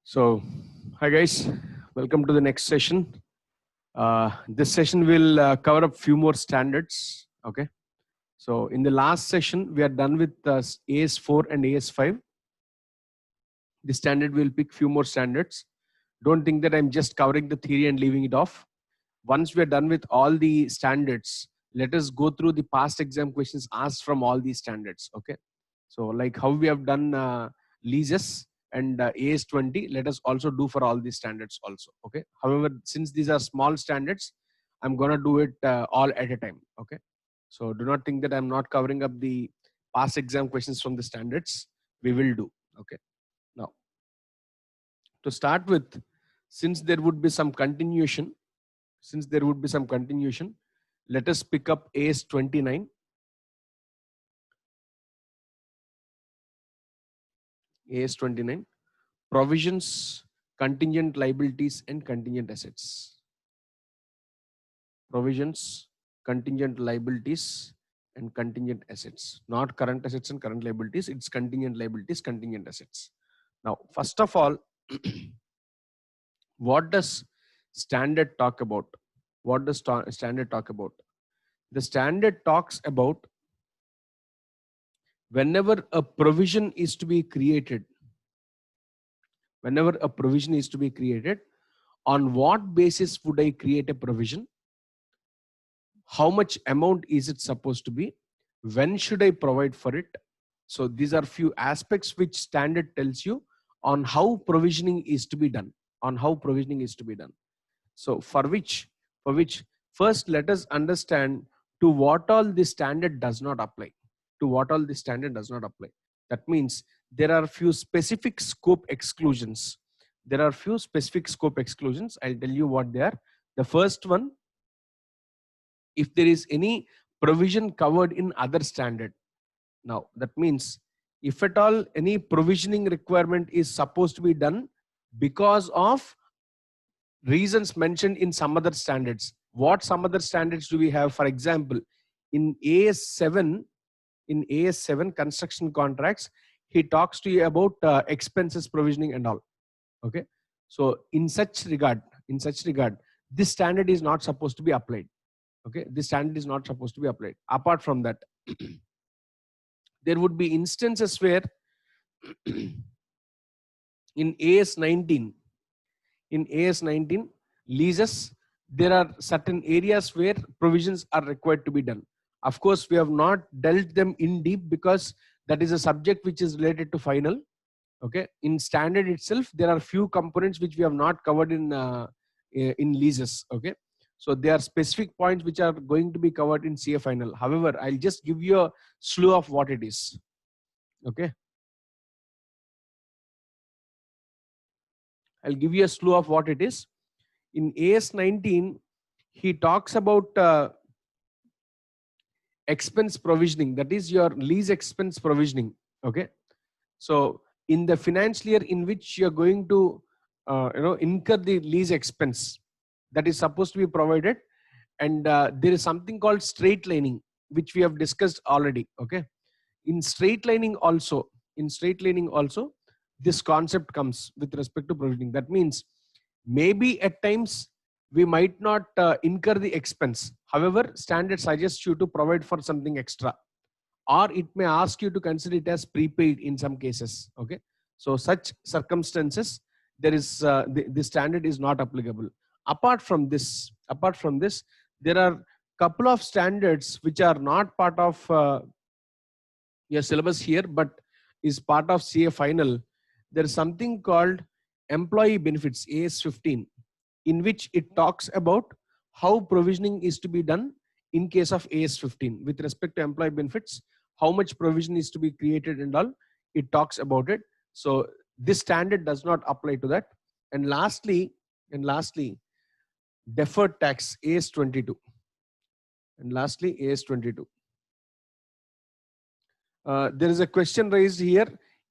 So, hi guys, welcome to the next session. This session will cover up few more standards. Okay. So, in the last session, we are done with AS4 and AS5. The standard will pick few more standards. Don't think that I'm just covering the theory and leaving it off. Once we are done with all the standards, let us go through the past exam questions asked from all these standards. Okay. So, like how we have done leases and AS20, let us also do for all these standards also. Okay. However, since these are small standards, I'm gonna do it all at a time. Okay. So do not think that I'm not covering up the past exam questions from the standards. We will do. Okay. Now, to start with, since there would be some continuation, let us pick up AS29. AS29. Provisions, contingent liabilities, and contingent assets. Provisions, contingent liabilities, and contingent assets. Not current assets and current liabilities. It's contingent liabilities, contingent assets. Now, first of all, what does standard talk about? What does standard talk about? The standard talks about whenever a provision is to be created, on what basis would I create a provision? How much amount is it supposed to be? When should I provide for it? So these are few aspects which standard tells you on how provisioning is to be done. So for which first let us understand to what all this standard does not apply. That means there are few specific scope exclusions. I'll tell you what they are. The first one, if there is any provision covered in other standard. Now that means if at all any provisioning requirement is supposed to be done because of reasons mentioned in some other standards. What some other standards do we have? For example, in AS7 construction contracts, he talks to you about expenses provisioning and all. Okay. So in such regard, this standard is not supposed to be applied. Okay. This standard is not supposed to be applied. Apart from that, there would be instances where in AS19 leases, there are certain areas where provisions are required to be done. Of course, we have not dealt them in deep because that is a subject which is related to final. Okay. In standard itself, there are few components which we have not covered in leases. Okay. So there are specific points which are going to be covered in CA final. However, I'll just give you a slew of what it is. Okay. I'll give you a slew of what it is. In AS19, he talks about expense provisioning. That is your lease expense provisioning. Okay. So in the financial year in which you're going to incur the lease expense, that is supposed to be provided, and there is something called straight lining which we have discussed already. Okay. In straight lining also this concept comes with respect to provisioning. That means maybe at times we might not incur the expense. However, standard suggests you to provide for something extra, or it may ask you to consider it as prepaid in some cases. Okay. So such circumstances, there is the standard is not applicable. Apart from this, there are couple of standards which are not part of your syllabus here, but is part of CA final. There is something called employee benefits, AS15, in which it talks about how provisioning is to be done in case of AS15 with respect to employee benefits, how much provision is to be created and all. It talks about it. So this standard does not apply to that. And lastly, deferred tax, AS22. There is a question raised here.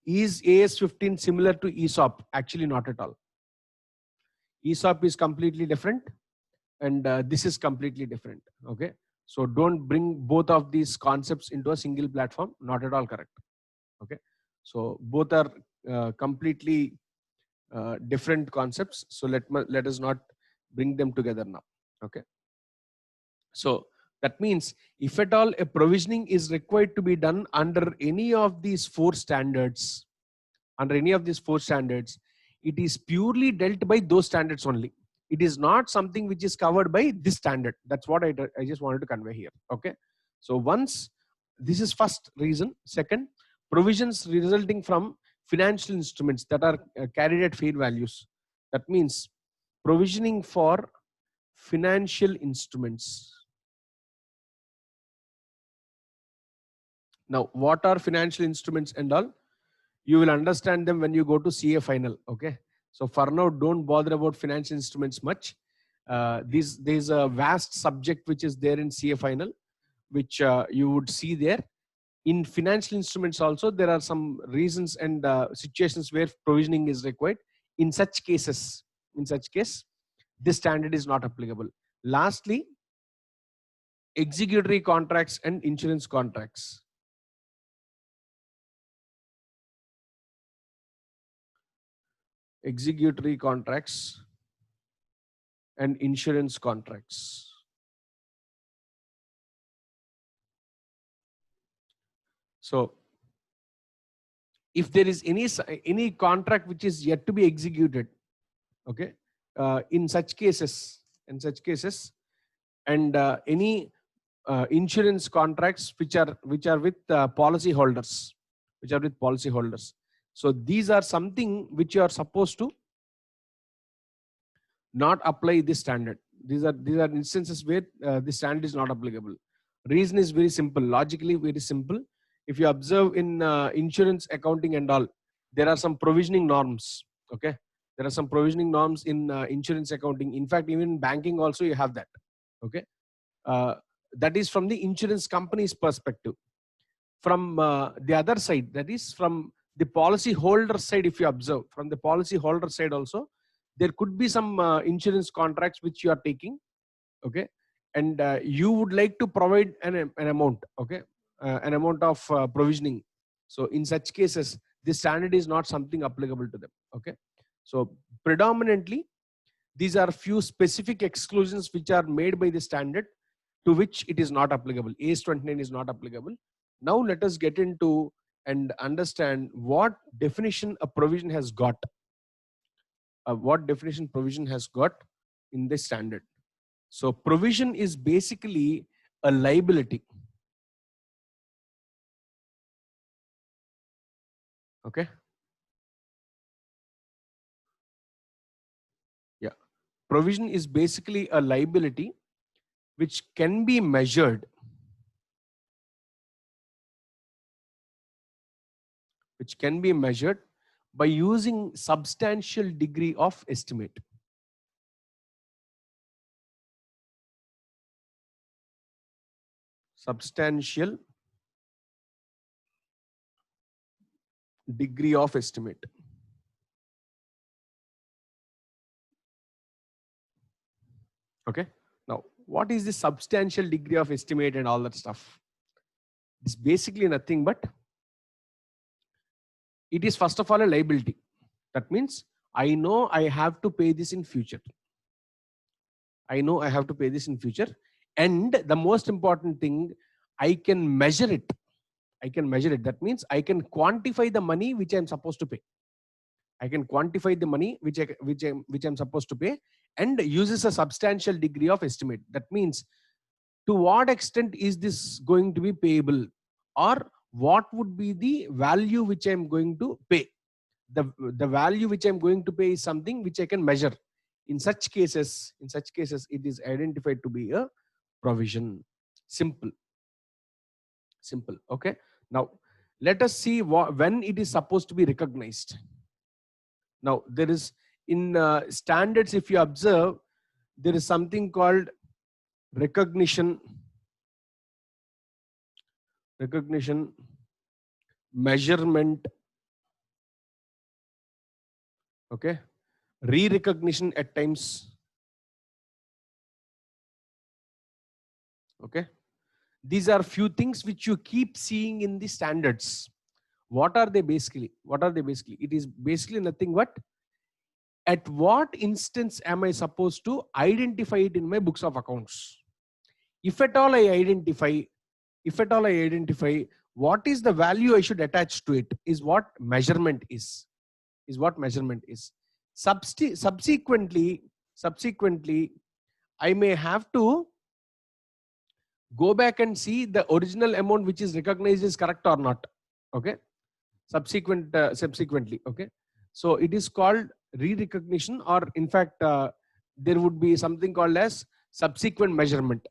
Is AS15 similar to ESOP? Actually, not at all. ESOP is completely different, and this is completely different. Okay. So don't bring both of these concepts into a single platform. Not at all correct. Okay. So both are completely different concepts. So let us not bring them together now. Okay. So that means if at all a provisioning is required to be done under any of these four standards, it is purely dealt by those standards only. It is not something which is covered by this standard. That's what I just wanted to convey here. Okay. So once, this is first reason. Second, provisions resulting from financial instruments that are carried at fair values. That means provisioning for financial instruments. Now, what are financial instruments and all? You will understand them when you go to CA final. Okay. So for now, don't bother about financial instruments much. There's a vast subject which is there in CA final, which you would see there. In financial instruments also, there are some reasons and situations where provisioning is required. In such case, this standard is not applicable. Lastly, executory contracts and insurance contracts. Executory contracts and insurance contracts. So if there is any contract which is yet to be executed, okay, in such cases, and any insurance contracts which are with policy holders, so these are something which you are supposed to not apply this standard. These are instances where the standard is not applicable. Reason is very simple, logically very simple. If you observe in insurance accounting and all, there are some provisioning norms. Okay, there are some provisioning norms in insurance accounting. In fact, even in banking also you have that. Okay, that is from the insurance company's perspective. From the other side, that is from the policy holder side, if you observe from the policy holder side also, there could be some insurance contracts which you are taking. Okay, and you would like to provide an amount. Okay, an amount of provisioning. So in such cases, this standard is not something applicable to them. Okay, so predominantly these are few specific exclusions which are made by the standard, to which it is not applicable. AS 29 is not applicable. Now let us get into and understand what definition a provision has got. What definition provision has got in this standard. So provision is basically a liability. Okay. Yeah. Provision is basically a liability which can be measured. Which can be measured by using substantial degree of estimate. Substantial degree of estimate. Okay. Now, what is the substantial degree of estimate and all that stuff? It's basically nothing but it is first of all a liability. That means I know I have to pay this in future. I know I have to pay this in future. And the most important thing, I can measure it. I can measure it. That means I can quantify the money which I'm supposed to pay. I can quantify the money which I'm supposed to pay, and uses a substantial degree of estimate. That means to what extent is this going to be payable, or what would be the value which I'm going to pay. The value which I'm going to pay is something which I can measure. In such cases, it is identified to be a provision. Simple. Okay. Now let us see when it is supposed to be recognized. Now there is in standards, if you observe, there is something called recognition, measurement, okay, re-recognition at times. Okay, these are few things which you keep seeing in the standards. What are they basically? It is basically nothing but At what instance am I supposed to identify it in my books of accounts? If at all I identify, what is the value I should attach to it is what measurement is. Subsequently, I may have to go back and see the original amount which is recognized is correct or not. Okay. Subsequently. Okay. So it is called re-recognition, or in fact, there would be something called as subsequent measurement.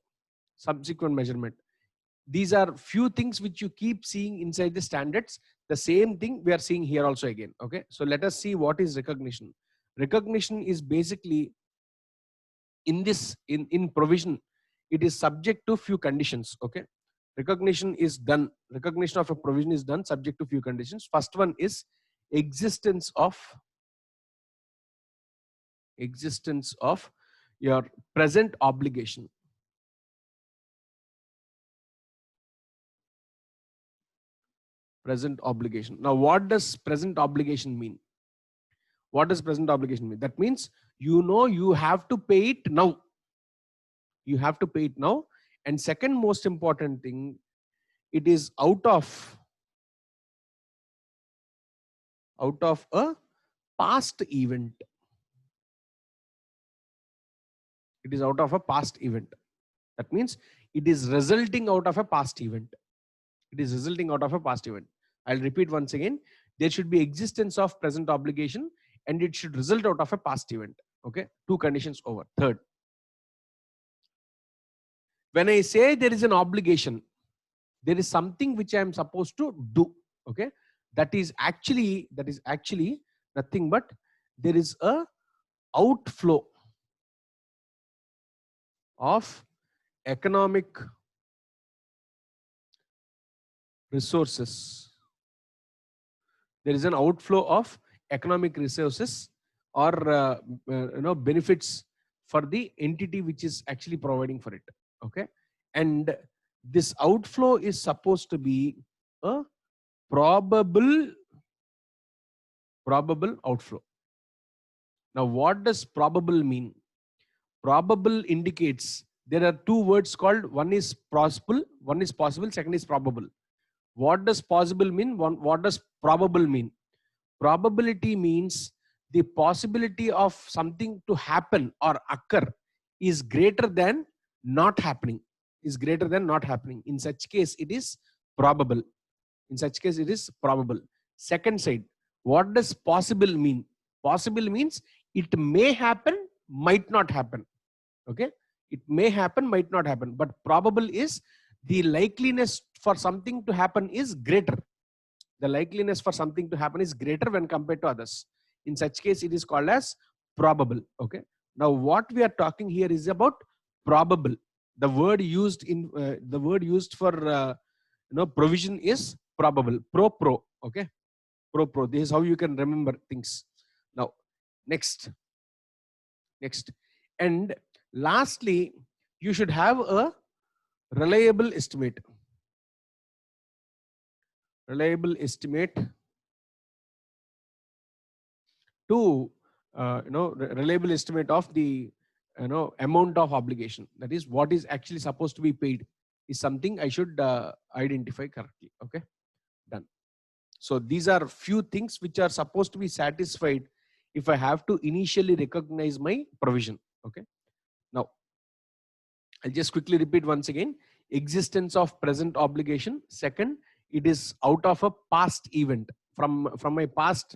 These are few things which you keep seeing inside the standards. The same thing we are seeing here also again. Okay. So let us see what is recognition. Recognition is basically in provision, it is subject to few conditions. Okay. Recognition of a provision is done subject to few conditions. First one is existence of your present obligation. Now what does present obligation mean? That means you have to pay it now. And second most important thing, it is out of a past event. That means it is resulting out of a past event. I'll repeat once again. There should be existence of present obligation and it should result out of a past event. Okay. Two conditions over. Third, when I say there is an obligation, there is something which I am supposed to do. Okay. That is actually nothing but there is a outflow of economic resources. There is an outflow of economic resources or benefits for the entity which is actually providing for it. Okay. And this outflow is supposed to be a probable outflow. Now what does probable mean? Probable indicates there are two words called, one is possible, second is probable. What does possible mean? What does probable mean? Probability means the possibility of something to happen or occur is greater than not happening. In such case, it is probable. Second side, what does possible mean? Possible means it may happen, might not happen. Okay. It may happen, might not happen. But probable is the likeliness for something to happen is greater. When compared to others. In such case, it is called as probable. Okay. Now, what we are talking here is about probable. The word used for provision is probable. Pro. Okay. Pro. This is how you can remember things. Now, next. And lastly, you should have a reliable estimate. To reliable estimate of the amount of obligation, that is what is actually supposed to be paid, is something I should identify correctly. Okay, done. So these are few things which are supposed to be satisfied if I have to initially recognize my provision. Okay, now I'll just quickly repeat once again. Existence of present obligation. Second, it is out of a past event. From my past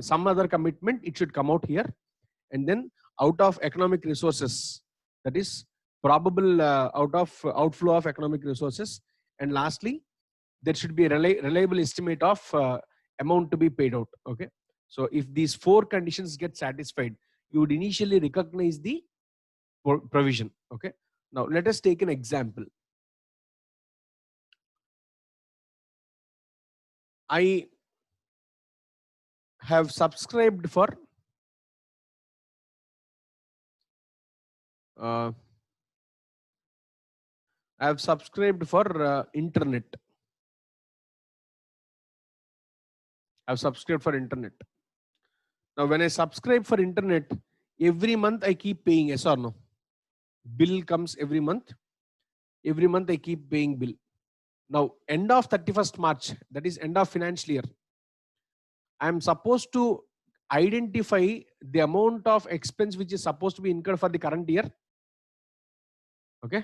some other commitment, it should come out here. And then out of economic resources, that is probable out of outflow of economic resources. And lastly, there should be a reliable estimate of amount to be paid out. Okay. So if these four conditions get satisfied, you would initially recognize the provision. Okay. Now let us take an example. I have subscribed for internet. I've subscribed for internet. Now, when I subscribe for internet, every month I keep paying, yes or no? Bill comes every month. Every month I keep paying bill. Now, end of 31st March, that is end of financial year, I am supposed to identify the amount of expense which is supposed to be incurred for the current year. Okay.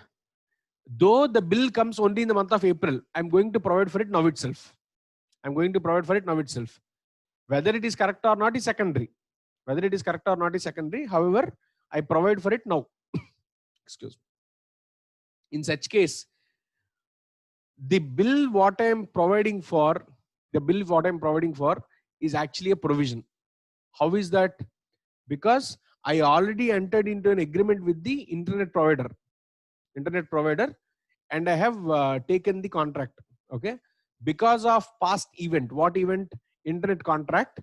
Though the bill comes only in the month of April, I'm going to provide for it now itself. I'm going to provide for it now itself. Whether it is correct or not is secondary. Whether it is correct or not is secondary. However, I provide for it now. Excuse me. In such case, the bill what I am providing for, is actually a provision. How is that? Because I already entered into an agreement with the internet provider, and I have taken the contract. Okay. Because of past event, what event? Internet contract.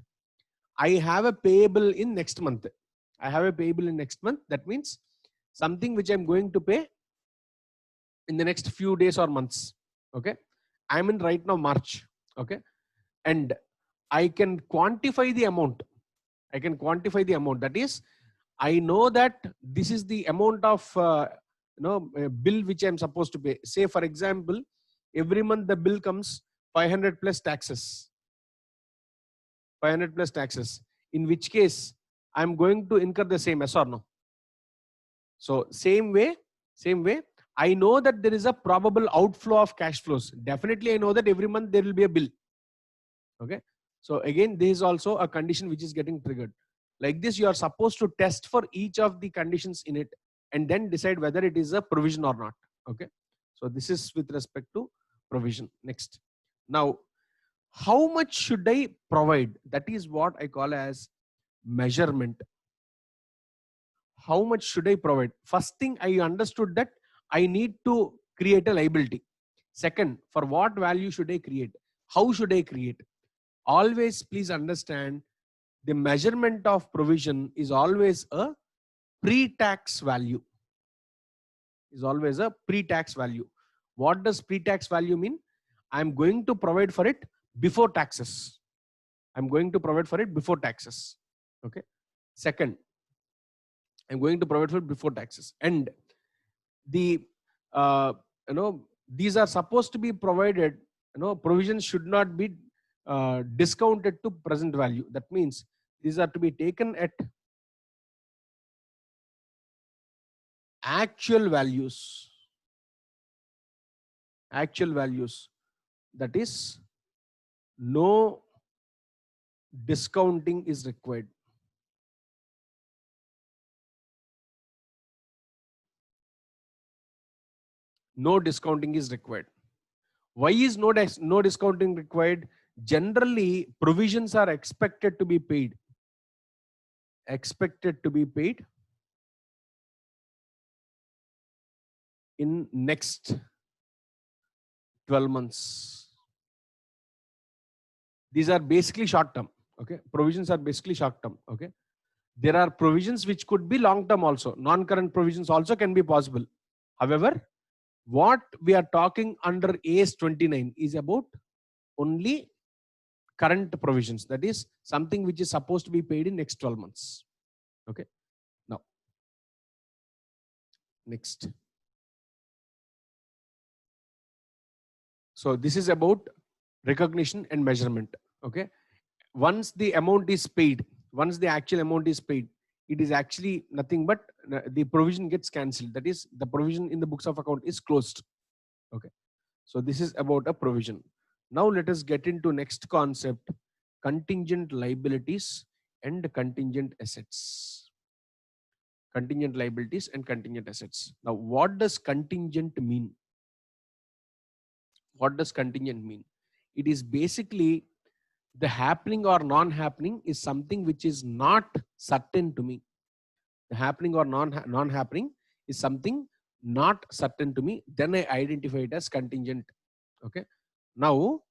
I have a payable in next month. That means something which I'm going to pay in the next few days or months. Okay. I'm in right now March. Okay. And I can quantify the amount. That is, I know that this is the amount of bill which I'm supposed to pay. Say for example, every month the bill comes 500 plus taxes. 500 plus taxes. In which case I'm going to incur the same, yes or no? So same way, I know that there is a probable outflow of cash flows. Definitely I know that every month there will be a bill. Okay. So again, this is also a condition which is getting triggered. Like this, you are supposed to test for each of the conditions in it and then decide whether it is a provision or not. Okay. So this is with respect to provision. Next. Now, how much should I provide? That is what I call as measurement. How much should I provide? First thing, I understood that I need to create a liability. Second, for what value should I create? How should I create? Always please understand, the measurement of provision is always a pre-tax value. What does pre-tax value mean? I'm going to provide for it before taxes. Okay. Second, I'm going to provide for it before taxes. And the these are supposed to be provided. Provisions should not be discounted to present value. That means these are to be taken at actual values. That is, no discounting is required. No discounting is required. Why is no discounting required? Generally, provisions are expected to be paid. In next 12 months. These are basically short term. Okay. Provisions are basically short term. Okay. There are provisions which could be long term also. Non-current provisions also can be possible. However, what we are talking under AS 29 is about only current provisions. That is something which is supposed to be paid in next 12 months. Okay. Now, next. So this is about recognition and measurement. Okay. Once the amount is paid, once the actual amount is paid, it is actually nothing but the provision gets cancelled. That is, the provision in the books of account is closed. Okay. So this is about a provision. Now let us get into next concept, contingent liabilities and contingent assets. Contingent liabilities and contingent assets. Now, what does contingent mean? What does contingent mean? It is basically the happening or non-happening is something which is not certain to me. The happening or non-happening is something not certain to me. Then I identify it as contingent. Okay. Now,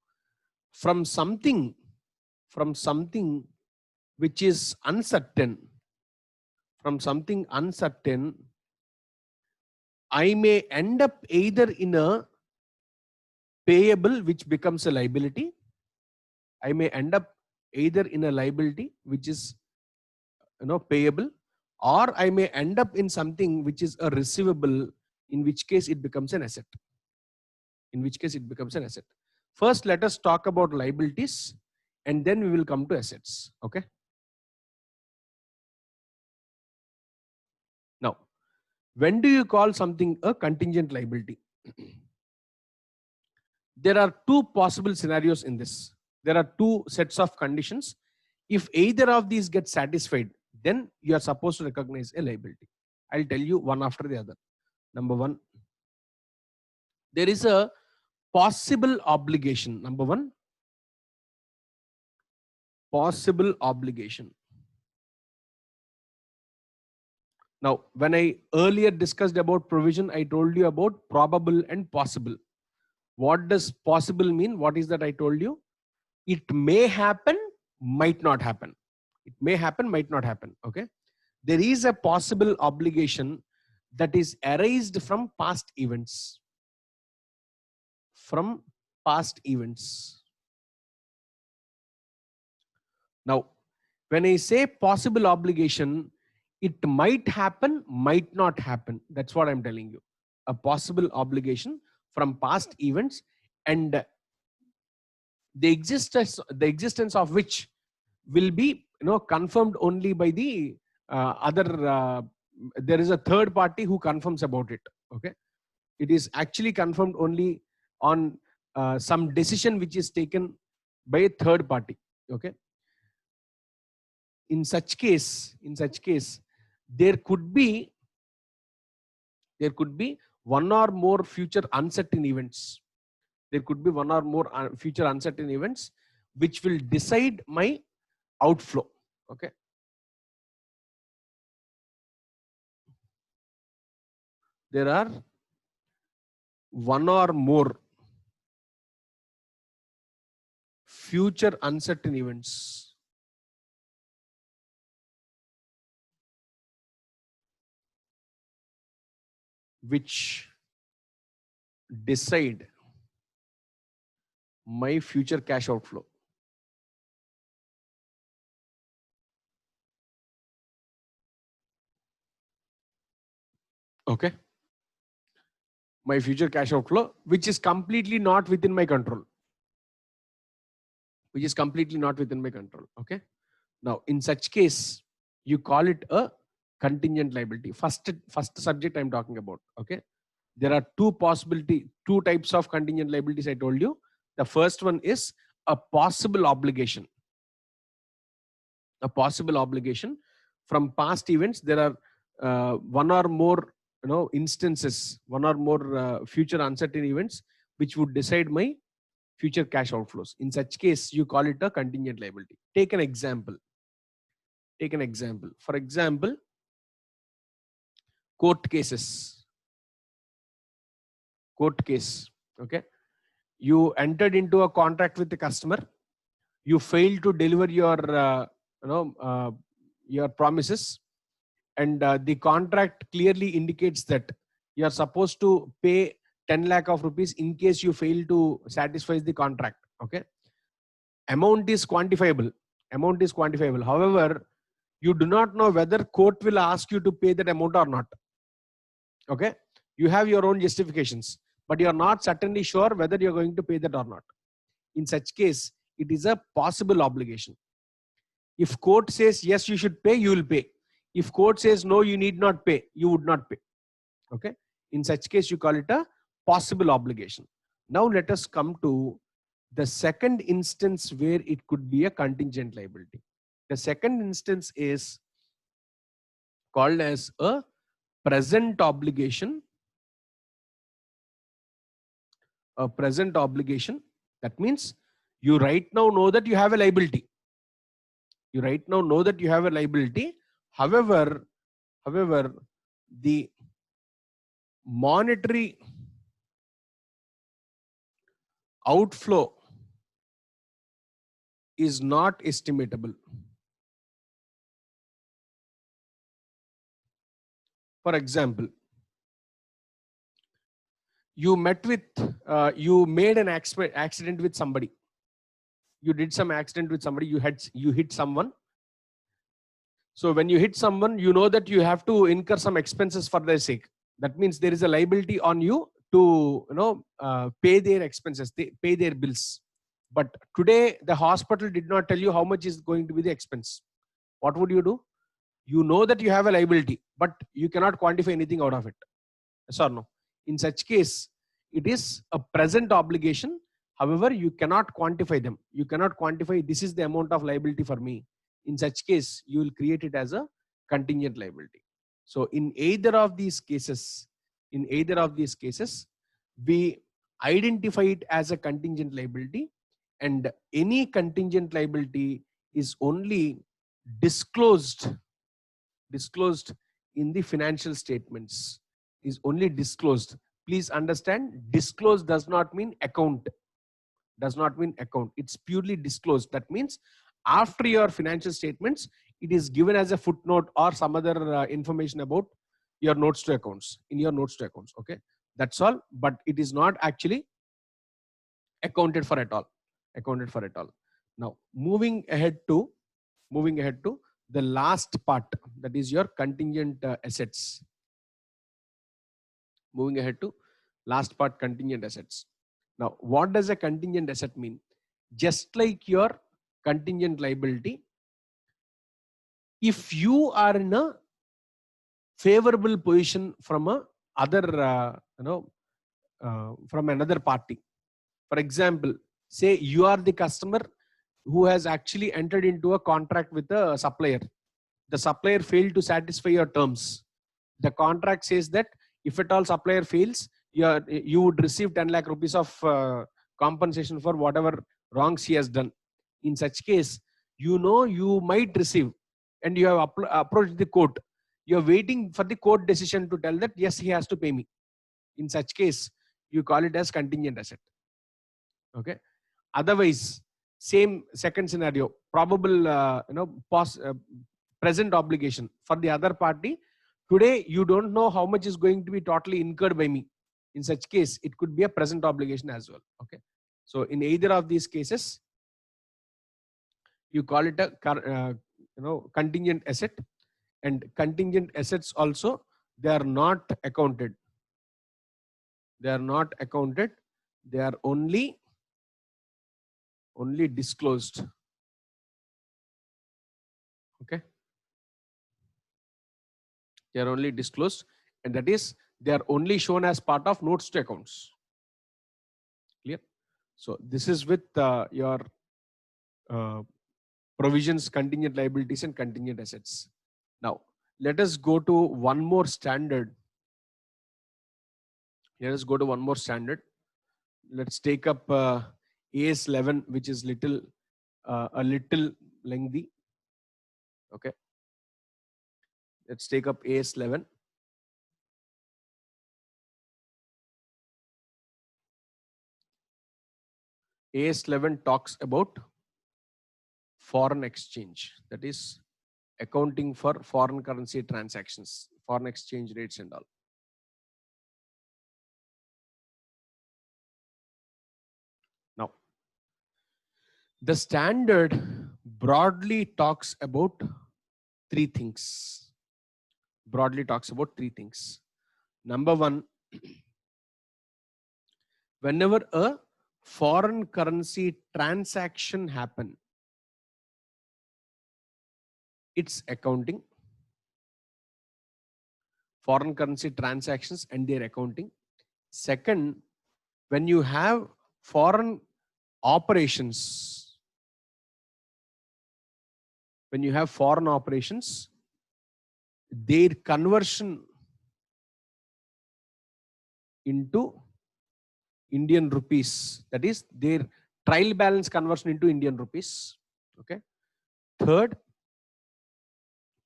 from something which is uncertain, I may end up either in a payable which becomes a liability. I may end up either in a liability which is payable, or I may end up in something which is a receivable, in which case it becomes an asset. In which case it becomes an asset. First, let us talk about liabilities, and then we will come to assets. Okay. Now, when do you call something a contingent liability? There are two possible scenarios in this. There are two sets of conditions. If either of these gets satisfied, then you are supposed to recognize a liability. I'll tell you one after the other. Number one, there is a possible obligation. Number one, possible obligation. Now, when I earlier discussed about provision, I told you about probable and possible. What does possible mean? What is that I told you? It may happen, might not happen. It may happen, might not happen. Okay. There is a possible obligation that is arised from past events. From past events. Now, when I say possible obligation, it might happen, might not happen. That's what I'm telling you. A possible obligation from past events, and the existence of which will be confirmed only by the other. There is a third party who confirms about it. Okay, it is actually confirmed only on some decision which is taken by a third party. Okay. In such case, there could be one or more future uncertain events. There could be one or more future uncertain events which will decide my outflow. Okay. There are one or more future uncertain events which decide my future cash outflow. Okay. My future cash outflow, which is completely not within my control. Which is completely not within my control. Okay. Now, in such case, you call it a contingent liability. First subject I'm talking about. Okay. There are two types of contingent liabilities I told you. The first one is a possible obligation. A possible obligation from past events. There are one or more instances, one or more future uncertain events which would decide my future cash outflows. In such case, you call it a contingent liability. Take an example. For example, court cases. Court case. Okay. You entered into a contract with the customer. You failed to deliver your promises, and the contract clearly indicates that you are supposed to pay 10 lakh of rupees in case you fail to satisfy the contract. Okay. Amount is quantifiable. However, you do not know whether court will ask you to pay that amount or not. Okay. You have your own justifications, but you are not certainly sure whether you are going to pay that or not. In such case, it is a possible obligation. If court says yes, you should pay, you will pay. If court says no, you need not pay, you would not pay. Okay. In such case, you call it a possible obligation. Now let us come to the second instance where it could be a contingent liability. The second instance is called as a present obligation. A present obligation. That means you right now know that you have a liability. However, the monetary outflow is not estimatable. For example, you made an accident with somebody. You did some accident with somebody. You hit someone. So when you hit someone, you know that you have to incur some expenses for their sake. That means there is a liability on you to pay their expenses, they pay their bills. But today the hospital did not tell you how much is going to be the expense. What would you do? You know that you have a liability, but you cannot quantify anything out of it. Yes or no? In such case, it is a present obligation. However, you cannot quantify them. You cannot quantify this is the amount of liability for me. In such case, you will create it as a contingent liability. So in either of these cases, we identify it as a contingent liability, and any contingent liability is only disclosed in the financial statements, is only disclosed. Please understand, disclose does not mean account. It's purely disclosed. That means after your financial statements, it is given as a footnote or some other information about your notes to accounts, in your notes to accounts. Okay, that's all. But it is not actually accounted for at all. Now moving ahead to the last part, that is your contingent assets. Moving ahead to last part, contingent assets. Now, what does a contingent asset mean? Just like your contingent liability, if you are in a favorable position from a other, from another party. For example, say you are the customer who has actually entered into a contract with a supplier. The supplier failed to satisfy your terms. The contract says that if at all supplier fails, you would receive 10 lakh rupees of compensation for whatever wrongs he has done. In such case, you might receive, and you have approached the court. You are waiting for the court decision to tell that yes, he has to pay me. In such case, you call it as contingent asset. Okay. Otherwise, same second scenario, probable present obligation for the other party. Today, you don't know how much is going to be totally incurred by me. In such case, it could be a present obligation as well. Okay. So in either of these cases, you call it a contingent asset. And contingent assets also, they are not accounted. They are only disclosed. Okay. They are only disclosed, and that is, they are only shown as part of notes to accounts. Clear? So this is with your provisions, contingent liabilities, and contingent assets. Now, let us go to one more standard. Let's take up AS 11, which is a little lengthy. Okay. Let's take up AS 11. AS 11 talks about foreign exchange, that is accounting for foreign currency transactions, foreign exchange rates and all. Now, the standard broadly talks about three things. Number one, whenever a foreign currency transaction happen, it's accounting. Foreign currency transactions and their accounting. Second, when you have foreign operations, their conversion into Indian rupees, that is their trial balance conversion into Indian rupees. Okay. Third,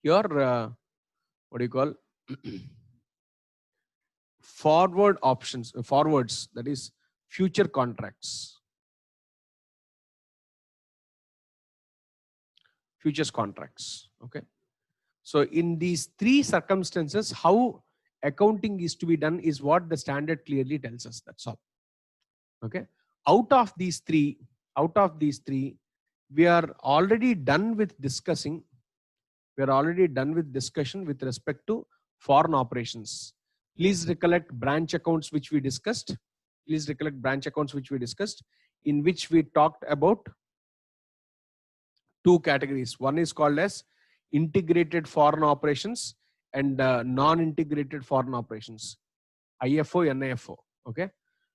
your forwards, that is future contracts. Okay. So in these three circumstances, how accounting is to be done is what the standard clearly tells us. That's all. Okay. Out of these three, we are already done with discussing We are already done with discussion with respect to foreign operations. Please recollect branch accounts which we discussed. Please recollect branch accounts which we discussed, in which we talked about two categories. One is called as integrated foreign operations and non-integrated foreign operations, IFO, NIFO. Okay.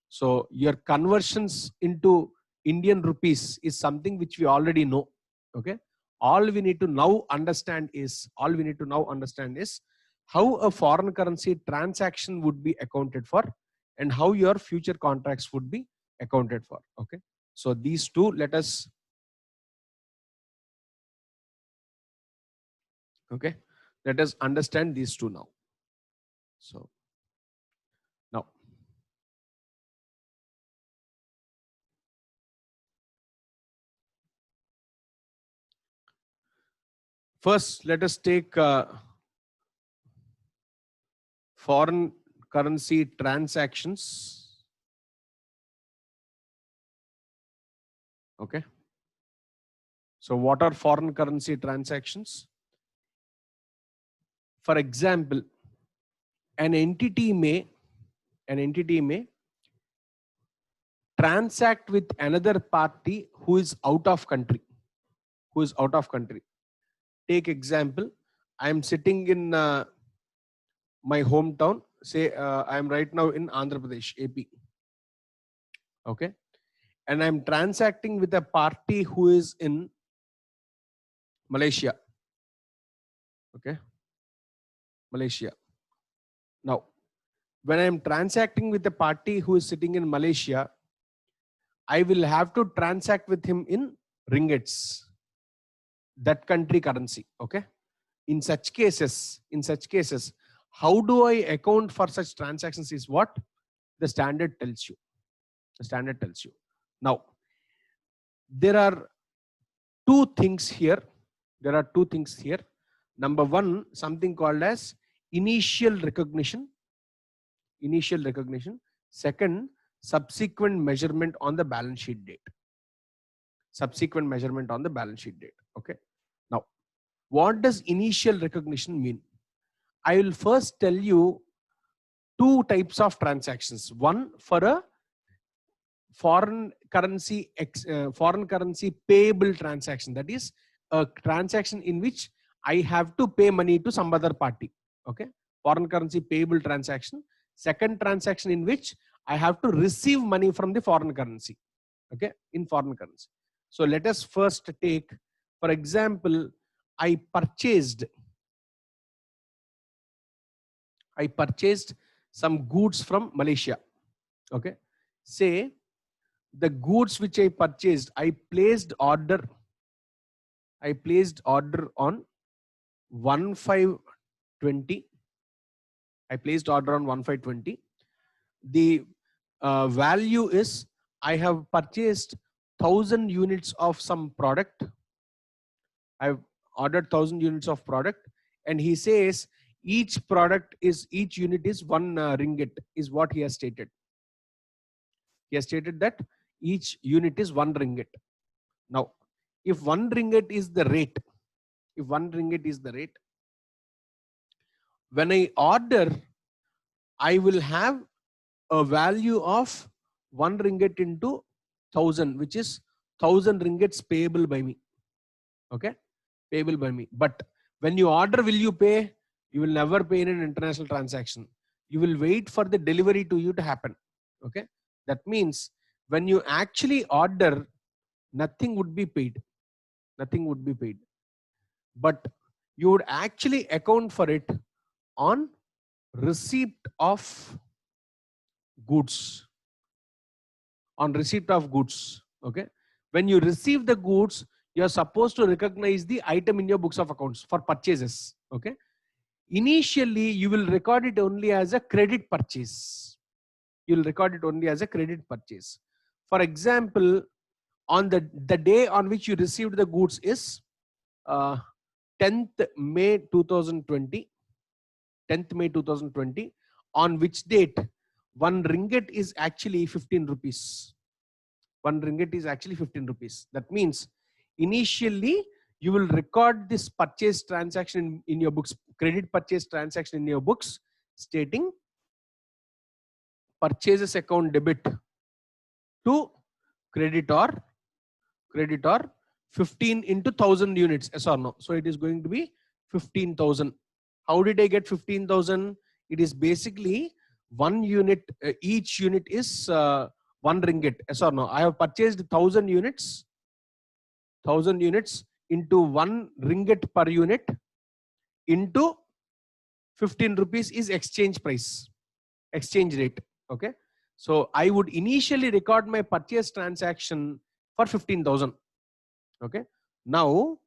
So your conversions into Indian rupees is something which we already know. Okay. All we need to now understand is how a foreign currency transaction would be accounted for and how your future contracts would be accounted for. Okay. So these two, let us understand these two now. So now, first, let us take foreign currency transactions. Okay. So what are foreign currency transactions? For example, an entity may transact with another party who is out of country. Take example, I am sitting in my hometown. Say I am right now in Andhra Pradesh, AP. Okay. And I'm transacting with a party who is in Malaysia. Okay. Malaysia. Now, when I'm transacting with a party who is sitting in Malaysia, I will have to transact with him in ringgits, that country currency. Okay. In such cases, how do I account for such transactions is what the standard tells you. Now, there are two things here. Number one, something called as initial recognition. Second, subsequent measurement on the balance sheet date. Okay. Now, what does initial recognition mean? I will first tell you two types of transactions. One for a foreign currency payable transaction, that is a transaction in which I have to pay money to some other party. Okay. Foreign currency payable transaction. Second transaction in which I have to receive money from the foreign currency. Okay. In foreign currency. So let us first take, for example, I purchased some goods from Malaysia. Okay. Say the goods which I purchased, I placed order on 1520. The value is, I have purchased 1000 units of some product. I've ordered 1000 units of product, and he says each unit is 1 ringgit, is what he has stated. He has stated that each unit is 1 ringgit. Now, if 1 ringgit is the rate, when I order, I will have a value of 1 ringgit into 1000, which is 1000 ringgits payable by me. Okay, payable by me. But when you order, will you pay? You will never pay in an international transaction. You will wait for the delivery to you to happen. Okay, that means when you actually order, nothing would be paid. But you would actually account for it on receipt of goods. Okay. When you receive the goods, you are supposed to recognize the item in your books of accounts for purchases. Okay. Initially, you will record it only as a credit purchase. For example, on the day on which you received the goods is 10th May 2020. On which date 1 ringgit is actually 15 rupees. That means initially you will record this purchase transaction in your books, credit purchase transaction in your books, stating purchases account debit to creditor 15 into 1000 units, yes or no? So it is going to be 15,000. How did I get 15,000? It is basically one unit, each unit is 1 ringgit, yes or no? I have purchased 1000 units into 1 ringgit per unit into 15 rupees is exchange price, exchange rate. Okay, so I would initially record my purchase transaction for 15,000. Okay, now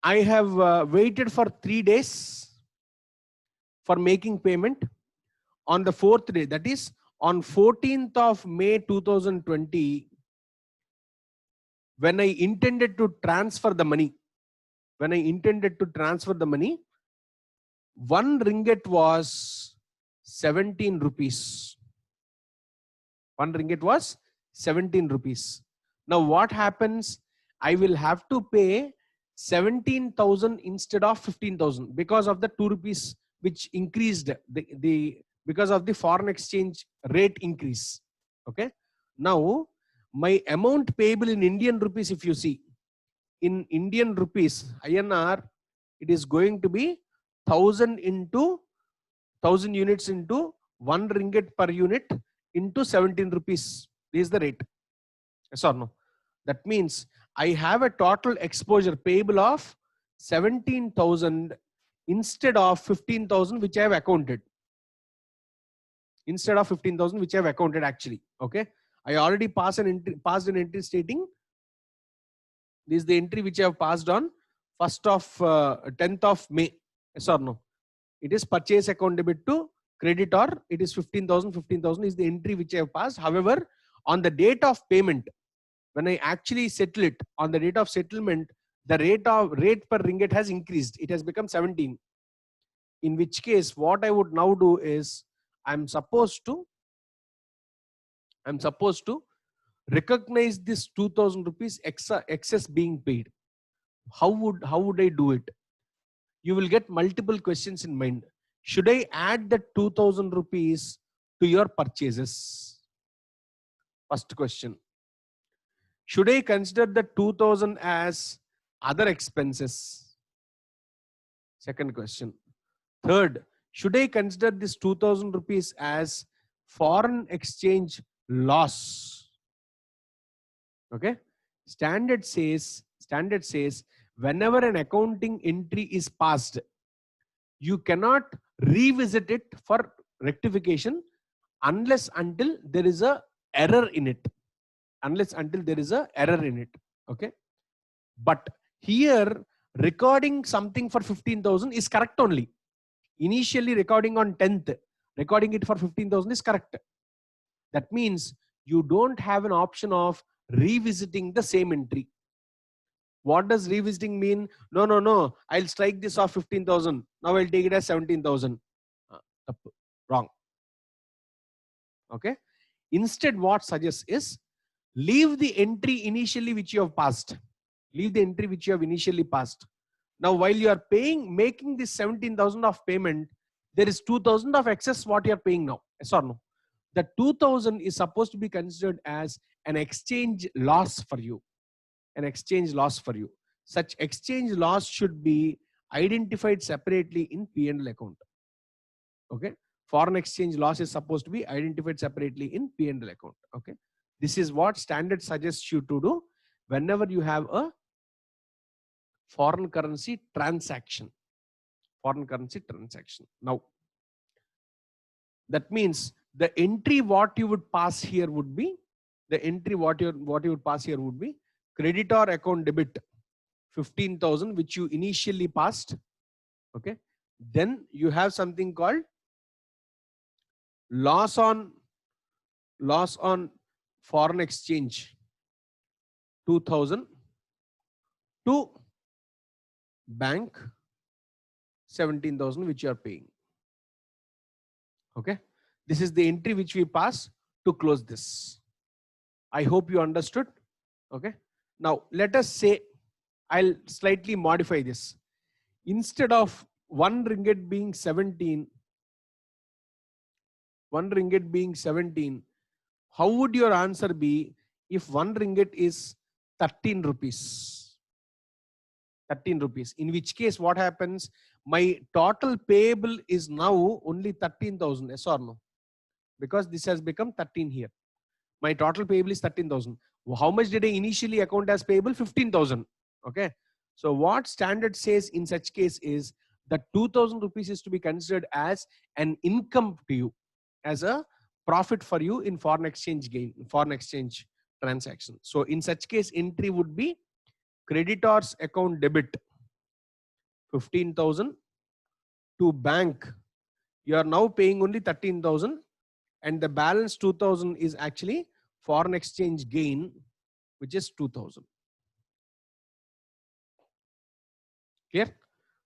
I have waited for 3 days for making payment. On the 4th day, that is on 14th of May 2020, when I intended to transfer the money, 1 ringgit was 17 rupees. 1 ringgit was 17 rupees. Now what happens? I will have to pay 17,000 instead of 15,000 because of the 2 rupees which increased because of the foreign exchange rate increase. Okay. Now my amount payable in Indian rupees, if you see, in Indian rupees, INR, it is going to be 1000 units into 1 ringgit per unit into 17 rupees. This is the rate. Yes or no? That means I have a total exposure payable of 17,000 instead of 15,000 which I have accounted. Instead of 15,000 which I have accounted actually. Okay. I already passed an entry stating this is the entry which I have passed on 10th of May. Yes or no? It is purchase account debit to creditor. It is 15,000. 15,000 is the entry which I have passed. However, on the date of payment, when I actually settle it, on the date of settlement, the rate per ringgit has increased. It has become 17. In which case, what I would now do is I'm supposed to recognize this 2,000 rupees excess being paid. How would I do it? You will get multiple questions in mind. Should I add the 2,000 rupees to your purchases? First question. Should I consider the 2,000 as other expenses? Second question. Third, should I consider this 2,000 rupees as foreign exchange loss? Okay. Standard says whenever an accounting entry is passed, you cannot revisit it for rectification unless until there is a error in it. Okay. But here recording something for 15,000 is correct only. Initially recording on 10th, recording it for 15,000 is correct. That means you don't have an option of revisiting the same entry. What does revisiting mean? No. I'll strike this off 15,000. Now I'll take it as 17,000. Wrong. Okay. Instead, what suggests is leave the entry initially which you have passed. Leave the entry which you have initially passed. Now, while you are making this 17,000 of payment, there is 2,000 of excess what you are paying now. Yes or no? The 2,000 is supposed to be considered as an exchange loss for you. An exchange loss for you. Such exchange loss should be identified separately in P&L account. Okay. Foreign exchange loss is supposed to be identified separately in P&L account. Okay. This is what standard suggests you to do whenever you have a foreign currency transaction. Now, that means the entry what you would pass here would be creditor account debit 15,000 which you initially passed. Okay. Then you have something called loss on foreign exchange 2,000 to bank 17,000 which you are paying. Okay. This is the entry which we pass to close this. I hope you understood. Okay. Now let us say, I'll slightly modify this. Instead of 1 ringgit being 17, 1 ringgit being 17, how would your answer be if 1 ringgit is 13 rupees? 13 rupees. In which case, what happens? My total payable is now only 13,000. Yes or no? Because this has become 13 here. My total payable is 13,000. How much did I initially account as payable? 15,000. Okay. So what standard says in such case is that 2,000 rupees is to be considered as an income to you, as a profit for you in foreign exchange gain, foreign exchange transaction. So in such case, entry would be creditors account debit 15,000 to bank. You are now paying only 13,000, and the balance 2,000 is actually foreign exchange gain, which is 2,000. Clear?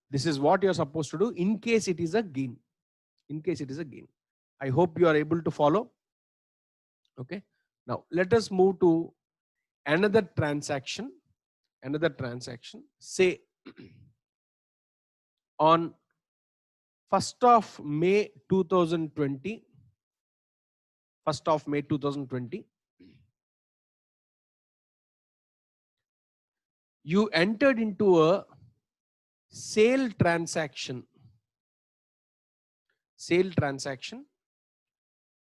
This is what you are supposed to do in case it is a gain. In case it is a gain. I hope you are able to follow. Okay. Now let us move to another transaction. Another transaction. Say on 1st of May 2020. 1st of May 2020. You entered into a sale transaction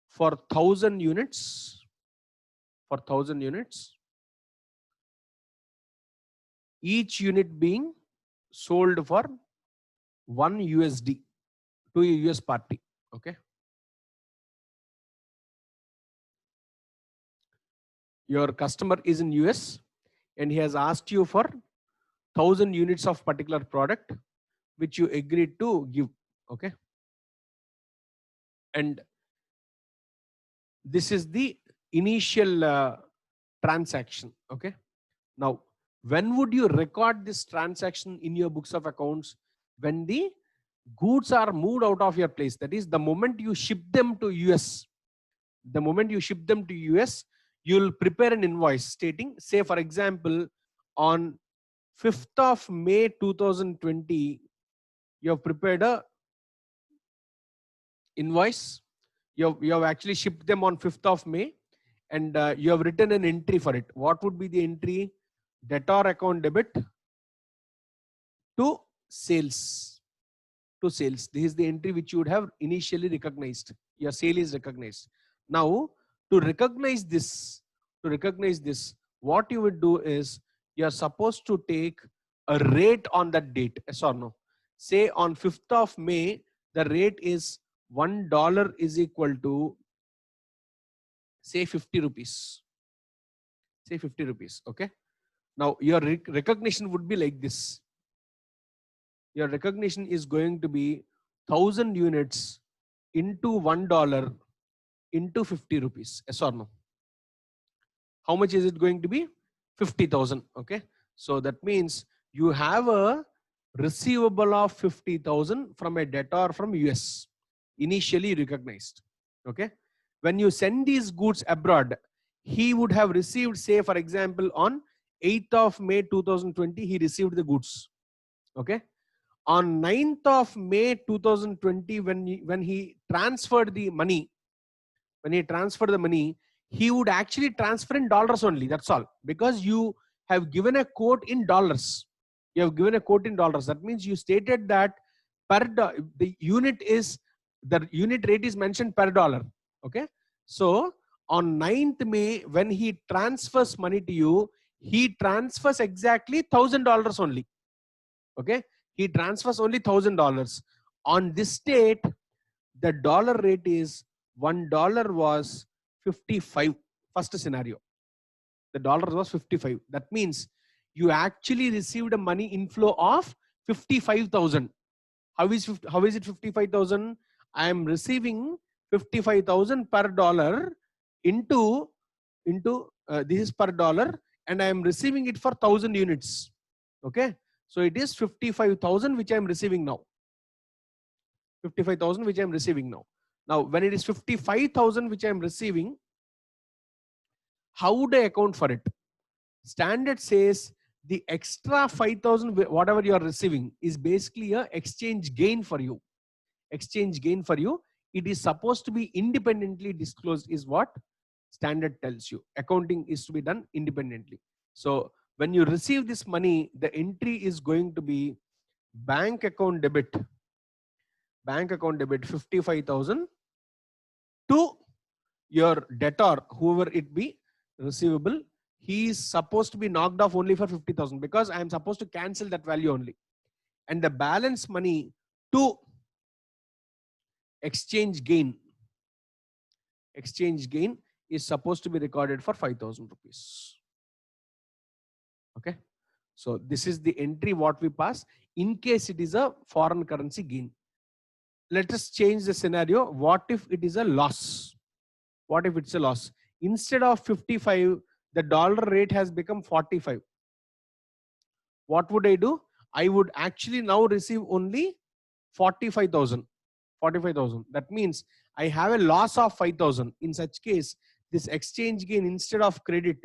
for 1,000 units, each unit being sold for 1 USD to a US party. Okay. Your customer is in US and he has asked you for 1,000 units of particular product, which you agreed to give. Okay. And this is the initial transaction. Okay. Now, when would you record this transaction in your books of accounts? When the goods are moved out of your place. That is, the moment you ship them to US. The moment you ship them to US, you'll prepare an invoice stating, say for example, on 5th of May 2020, you have prepared a invoice. You have actually shipped them on 5th of May, and you have written an entry for it. What would be the entry? Debtor account debit to sales. To sales. This is the entry which you would have initially recognized. Your sale is recognized. Now, to recognize this, what you would do is you are supposed to take a rate on that date. Yes or no? Say on 5th of May, the rate is $1 is equal to, say, 50 rupees. Say 50 rupees. Okay. Now your recognition would be like this. Your recognition is going to be 1,000 units into $1 into 50 rupees. Yes or no? How much is it going to be? 50,000. Okay. So that means you have a receivable of 50,000 from a debtor from US, initially recognized. Okay. When you send these goods abroad, he would have received, say for example, on 8th of May 2020, he received the goods. Okay. On 9th of May 2020, when he transferred the money, he would actually transfer in dollars only. That's all. Because you have given a quote in dollars. That means you stated that the unit rate is mentioned per dollar. Okay. So on 9th May, when he transfers money to you, he transfers exactly $1,000 only. Okay. He transfers only $1,000. On this date, the dollar rate is $1 was 55. First scenario, the dollar was 55. That means you actually received a money inflow of 55,000. How is it 55,000? I am receiving 55,000 per dollar into this is per dollar, and I am receiving it for 1,000 units. Okay, so it is 55,000 which I am receiving now. 55,000 which I am receiving now. Now, when it is 55,000 which I am receiving, how would I account for it? Standard says the extra 5,000, whatever you are receiving, is basically a exchange gain for you. Exchange gain for you. It is supposed to be independently disclosed, is what standard tells you. Accounting is to be done independently. So when you receive this money, the entry is going to be bank account debit 55,000 to your debtor, whoever it be receivable. He is supposed to be knocked off only for 50,000 because I am supposed to cancel that value only. And the balance money to exchange gain is supposed to be recorded for 5,000 rupees. Okay. So this is the entry what we pass in case it is a foreign currency gain. Let us change the scenario. What if it is a loss? What if it's a loss? Instead of 55, the dollar rate has become 45. What would I do? I would actually now receive only 45,000. 45,000. That means I have a loss of 5,000. In such case, this exchange gain instead of credit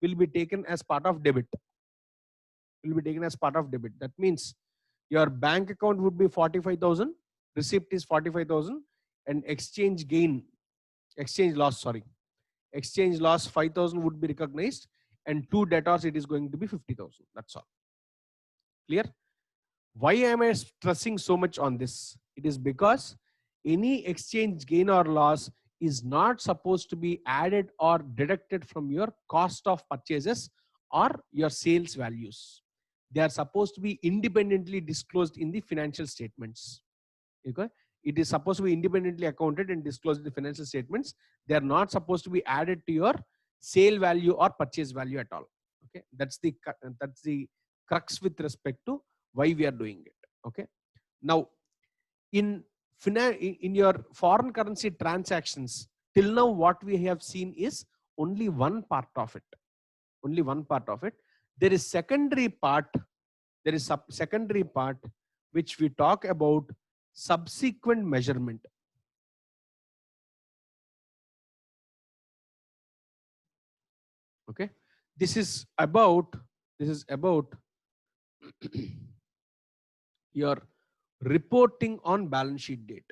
will be taken as part of debit. That means your bank account would be 45,000, receipt is 45,000, and exchange loss 5,000 would be recognized, and to debtors it is going to be 50,000. That's all. Clear? Why am I stressing so much on this? It is because any exchange gain or loss is not supposed to be added or deducted from your cost of purchases or your sales values. They are supposed to be independently disclosed in the financial statements. Okay? It is supposed to be independently accounted and disclosed in the financial statements. They are not supposed to be added to your sale value or purchase value at all. Okay? That's the crux with respect to why we are doing it. Okay. Now, in your foreign currency transactions, till now what we have seen is only one part of it. There is secondary part. Secondary part which we talk about subsequent measurement. Okay. This is about your reporting on balance sheet date.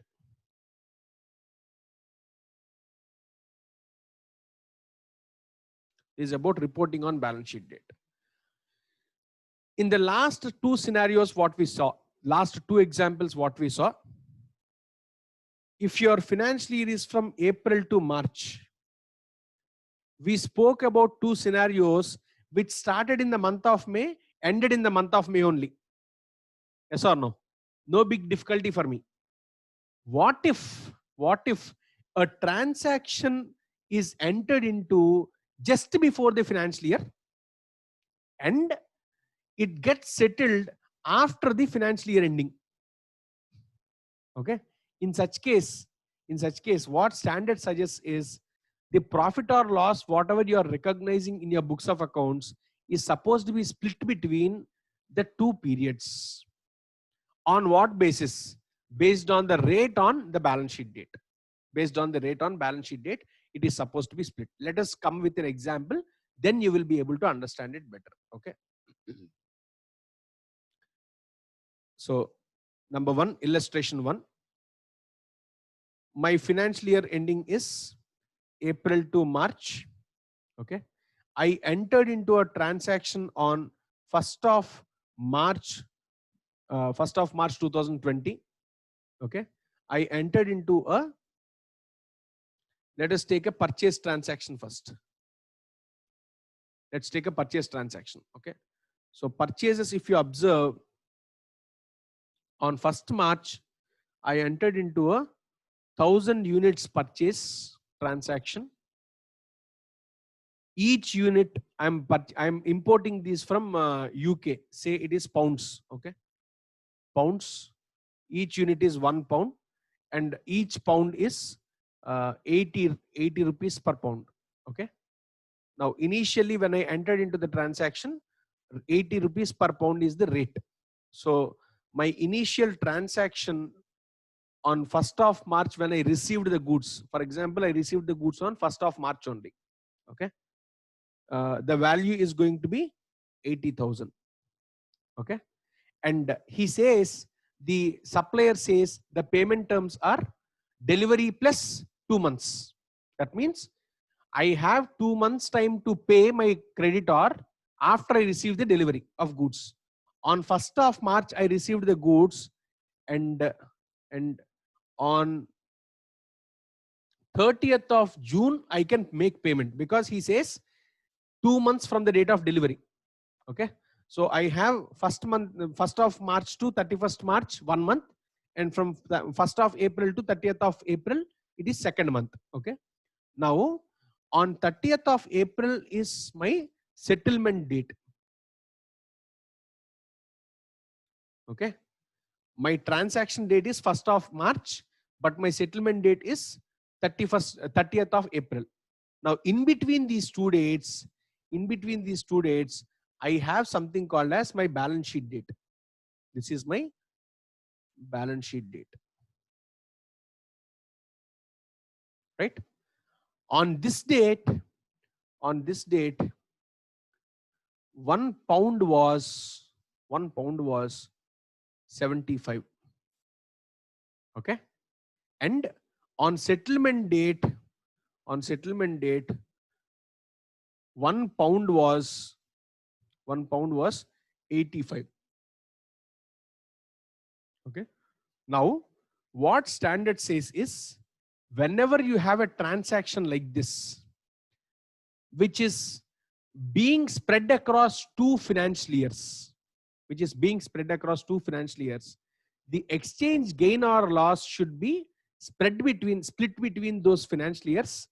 Is about reporting on balance sheet date. In the last two scenarios, what we saw, last two examples, what we saw, if your financial year is from April to March, we spoke about two scenarios which started in the month of May, ended in the month of May only. Yes or no? No big difficulty for me. What if a transaction is entered into just before the financial year and it gets settled after the financial year ending? Okay. In such case, what standard suggests is the profit or loss, whatever you are recognizing in your books of accounts, is supposed to be split between the two periods. On what basis? Based on the rate on the balance sheet date. Based on the rate on balance sheet date, it is supposed to be split. Let us come with an example, then you will be able to understand it better. Okay. So, number one, illustration one. My financial year ending is April to March. Okay. I entered into a transaction on 1st of March 2020. Okay. I entered into let us take a purchase transaction first. Let's take a purchase transaction. Okay. So purchases, if you observe, on 1st March, I entered into a 1,000 units purchase transaction. Each unit, I'm importing these from UK. Say it is pounds. Okay. Pounds. Each unit is £1, and each pound is 80 rupees per pound. Okay. Now, initially, when I entered into the transaction, 80 rupees per pound is the rate. So, my initial transaction on 1st of March, when I received the goods, for example, I received the goods on 1st of March only. Okay. the value is going to be 80,000. Okay. And he says, the supplier says the payment terms are delivery plus 2 months. That means I have 2 months time to pay my creditor after I receive the delivery of goods. On 1st of March, I received the goods, and on 30th of June, I can make payment, because he says 2 months from the date of delivery. Okay. So I have 1st of March to 31st March, 1 month, and from 1st of April to 30th of April, it is 2nd month. Okay. Now, on 30th of April is my settlement date. Okay. My transaction date is 1st of March, but my settlement date is 30th of April. Now, in between these two dates, I have something called as my balance sheet date. This is my balance sheet date. Right? On this date, 1 pound was 75. Okay. And on settlement date, 1 pound was 85. Okay. Now, what standard says is, whenever you have a transaction like this, which is being spread across 2 financial years, the exchange gain or loss should be split between those financial years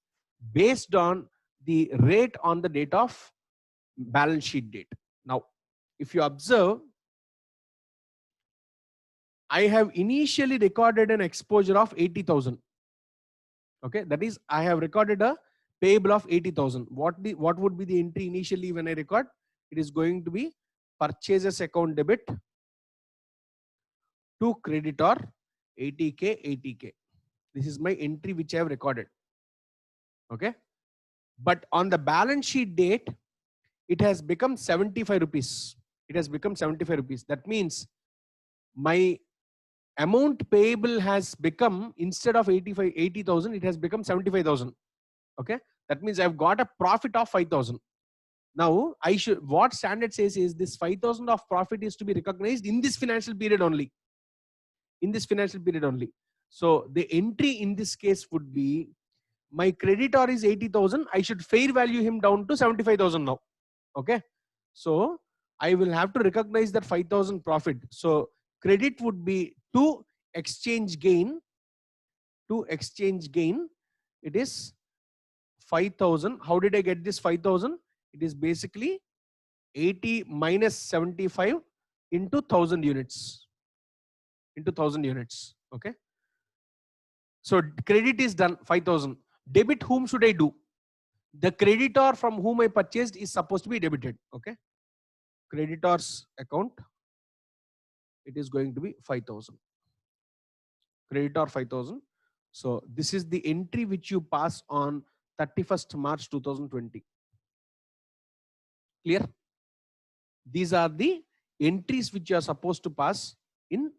based on the rate on the date of balance sheet date. Now, if you observe, I have initially recorded an exposure of 80,000. Okay, that is, I have recorded a payable of 80,000. What would be the entry initially when I record? It is going to be purchases account debit to creditor 80K. This is my entry which I have recorded. Okay, but on the balance sheet date, it has become 75 rupees. That means my amount payable has become, instead of 80,000, it has become 75,000. Okay, that means I've got a profit of 5,000. Now, what standard says is, this 5,000 of profit is to be recognized in this financial period only. So the entry in this case would be, my creditor is 80,000. I should fair value him down to 75,000 now. Okay. So I will have to recognize that 5,000 profit. So credit would be to exchange gain. It is 5,000. How did I get this 5,000? It is basically 80 minus 75 into 1,000 units. Okay. So credit is done, 5,000. Debit, whom should I do? The creditor from whom I purchased is supposed to be debited. Okay. Creditor's account, it is going to be 5,000. Creditor 5,000. So this is the entry which you pass on 31st March 2020. Clear? These are the entries which you are supposed to pass in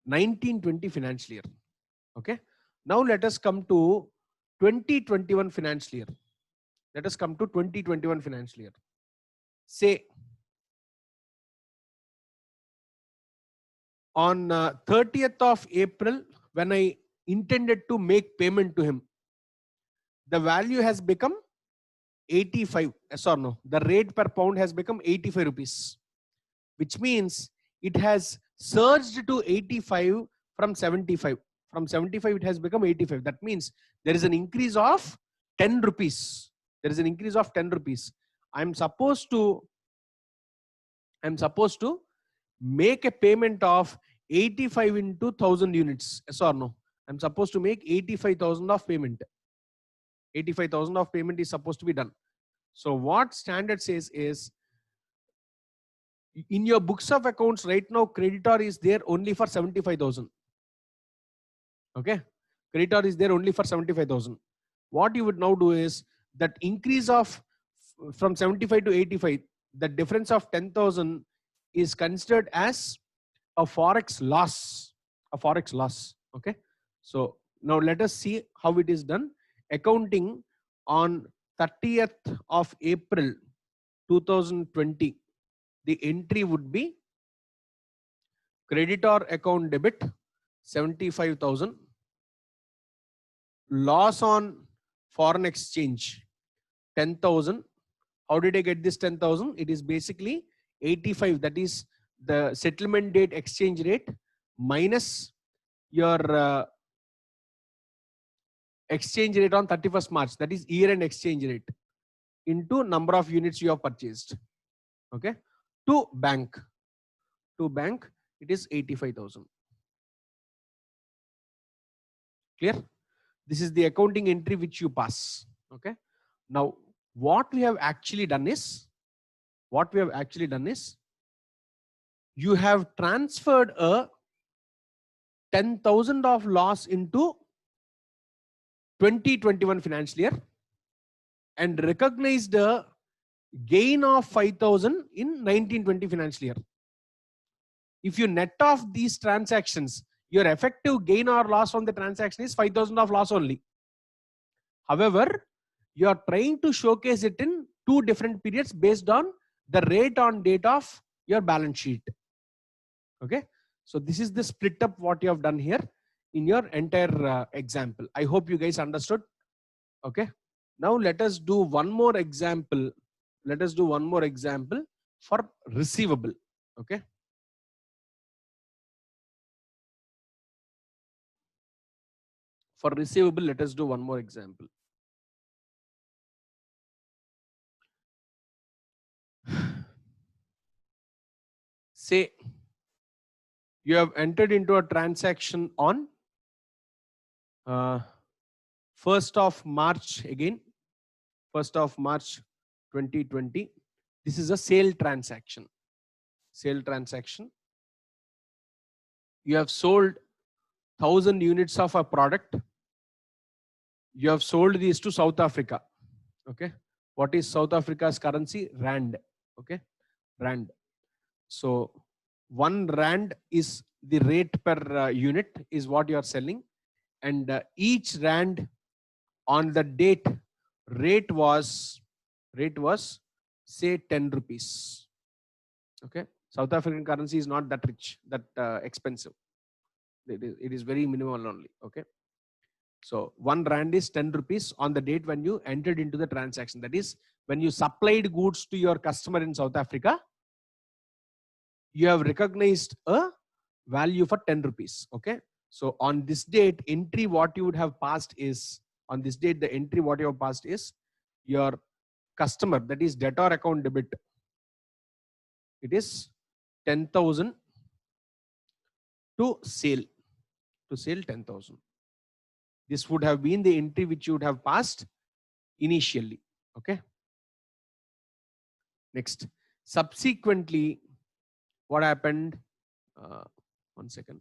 1920 financial year. Okay. Now let us come to 2021 financial year. Say on 30th of April, when I intended to make payment to him, the value has become 85. Yes or no? The rate per pound has become 85 rupees, which means it has surged to 85 from 75. From 75, it has become 85. That means there is an increase of 10 rupees. I'm supposed to make a payment of 85 into 1,000 units. Yes or no? I'm supposed to make 85,000 of payment. 85,000 of payment is supposed to be done. So what standard says is, in your books of accounts right now, creditor is there only for 75,000. Okay. Creditor is there only for 75,000. What you would now do is, that increase of from 75 to 85, the difference of 10,000 is considered as a forex loss. A forex loss. Okay. So now let us see how it is done. Accounting on 30th of April 2020, the entry would be creditor account debit 75,000, loss on foreign exchange 10,000. How did I get this 10,000? It is basically 85, that is the settlement date exchange rate minus your exchange rate on 31st March, that is year end exchange rate, into number of units you have purchased. Okay. To bank it is 85,000. Clear? This is the accounting entry which you pass. Okay. Now what we have actually done is you have transferred a 10,000 of loss into 2021 financial year and recognized a gain of 5,000 in 1920 financial year. If you net off these transactions, your effective gain or loss from the transaction is 5,000 of loss only. However, you are trying to showcase it in two different periods based on the rate on date of your balance sheet. Okay. So this is the split up what you have done here in your entire example. I hope you guys understood. Okay. Now let us do one more example. Let us do one more example for receivable. Okay. For receivable, let us do one more example. Say you have entered into a transaction on 1st of March again, 1st of March 2020. This is a sale transaction. Sale transaction. You have sold 1,000 units of a product. You have sold these to South Africa. Okay. What is South Africa's currency? Rand. Okay. Rand. So 1 Rand is the rate per unit is what you are selling. And each Rand on the date rate was say 10 rupees. Okay. South African currency is not that rich, that expensive. It is very minimal only. Okay. So 1 Rand is 10 rupees on the date when you entered into the transaction. That is when you supplied goods to your customer in South Africa, you have recognized a value for 10 rupees. Okay. So on this date, entry what you would have passed is, on this date, the entry what you have passed is your customer, that is debtor account debit. It is 10,000 to sale 10,000. This would have been the entry which you would have passed initially. Okay. Next, subsequently, what happened? One second.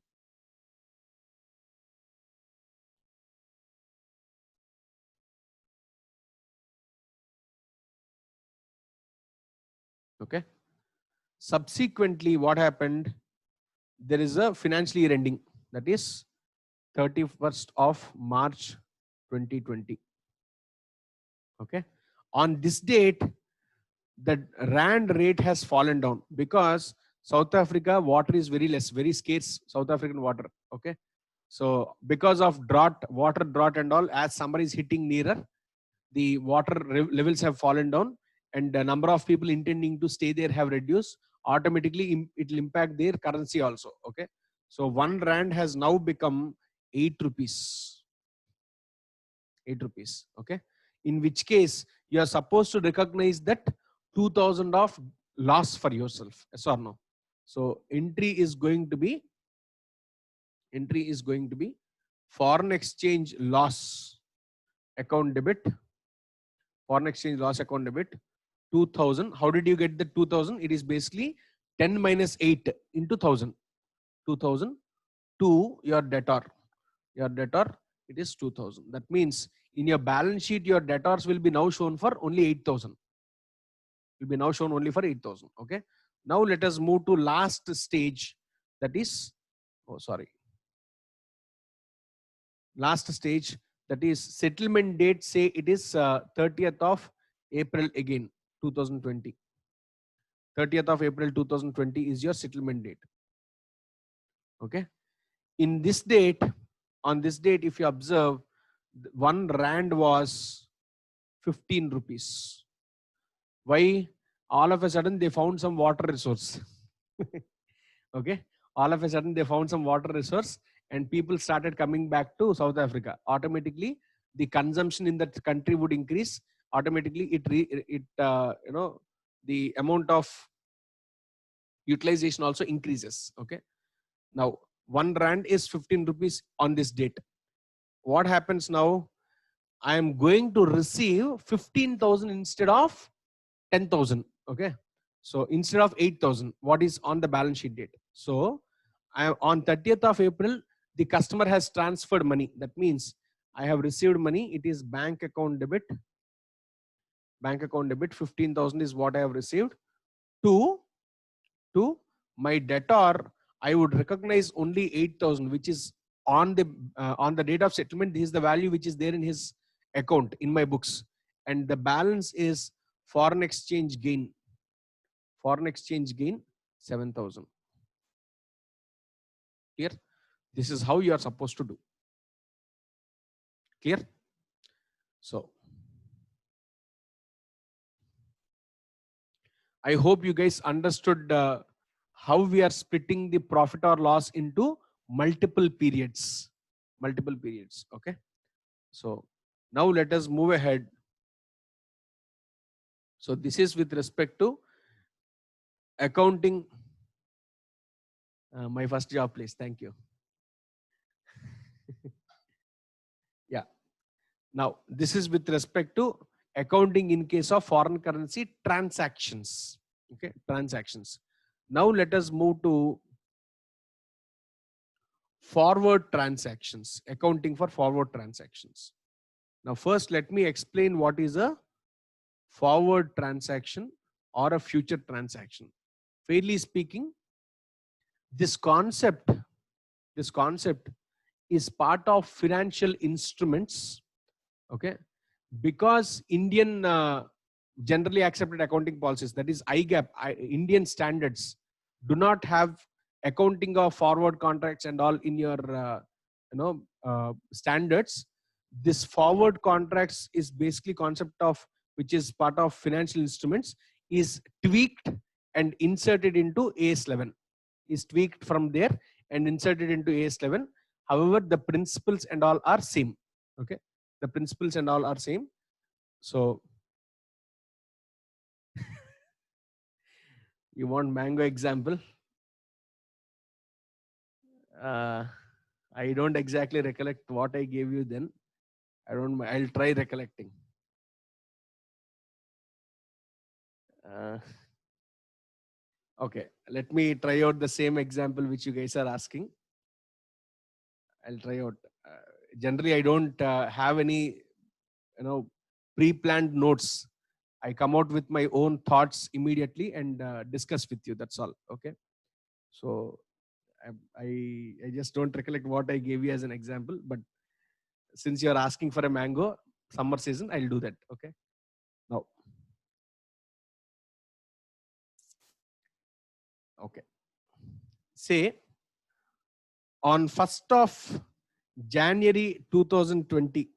Okay. Subsequently, what happened? There is a financial year ending, that is 31st of March 2020. Okay. On this date, the Rand rate has fallen down because South Africa water is very less, very scarce South African water. Okay. So because of drought, water drought and all, as summer is hitting nearer, the water levels have fallen down and the number of people intending to stay there have reduced. Automatically, it will impact their currency also. Okay. So 1 Rand has now become 8 rupees. 8 rupees. Okay. In which case, you are supposed to recognize that 2,000 of loss for yourself. Yes or no? So entry is going to be foreign exchange loss account debit. Foreign exchange loss account debit 2,000. How did you get the 2,000? It is basically 10 minus 8 into 1,000. 2,000 to your debtor. Your debtor, it is 2,000. That means in your balance sheet, your debtors will be now shown for only 8,000. will be now shown only for 8,000. Okay. Now let us move to last stage. That is, oh sorry, last stage, that is settlement date. Say it is 30th of April again, 2020. 30th of April 2020 is your settlement date. Okay. In this date, on this date, if you observe, 1 rand was 15 rupees. Why? All of a sudden they found some water resource. Okay. All of a sudden they found some water resource and people started coming back to South Africa. Automatically, the consumption in that country would increase. Automatically, the amount of utilization also increases. Okay. Now, 1 rand is 15 rupees on this date. What happens now? I am going to receive 15,000 instead of 10,000. Okay. So instead of 8,000, what is on the balance sheet date? So on 30th of April, the customer has transferred money. That means I have received money. It is bank account debit. Bank account debit 15,000 is what I have received. To my debtor, I would recognize only 8,000, which is on the date of settlement. This is the value which is there in his account in my books, and the balance is foreign exchange gain. Foreign exchange gain 7,000. Clear? This is how you are supposed to do. Clear? So I hope you guys understood how we are splitting the profit or loss into multiple periods. Multiple periods. Okay. So now let us move ahead. So this is with respect to accounting. My first job, please. Thank you. Yeah. Now this is with respect to accounting in case of foreign currency transactions. Okay. Transactions. Now let us move to forward transactions, accounting for forward transactions. Now first let me explain what is a forward transaction or a future transaction. Fairly speaking, this concept is part of financial instruments. Okay. Because Indian generally accepted accounting policies, that is IGAAP, Indian standards, do not have accounting of forward contracts and all in your standards. This forward contracts is basically concept of which is part of financial instruments, is tweaked and inserted into AS11. Is tweaked from there and inserted into AS11. However, the principles and all are same. Okay. The principles and all are same. So you want mango example? I don't exactly recollect what I gave you then. I'll try recollecting. Okay, let me try out the same example which you guys are asking. I'll try out. Generally, I don't have any, pre-planned notes. I come out with my own thoughts immediately and discuss with you. That's all. Okay. So I just don't recollect what I gave you as an example, but since you're asking for a mango summer season, I'll do that. Okay. Now. Okay. Say on 1st of January 2020,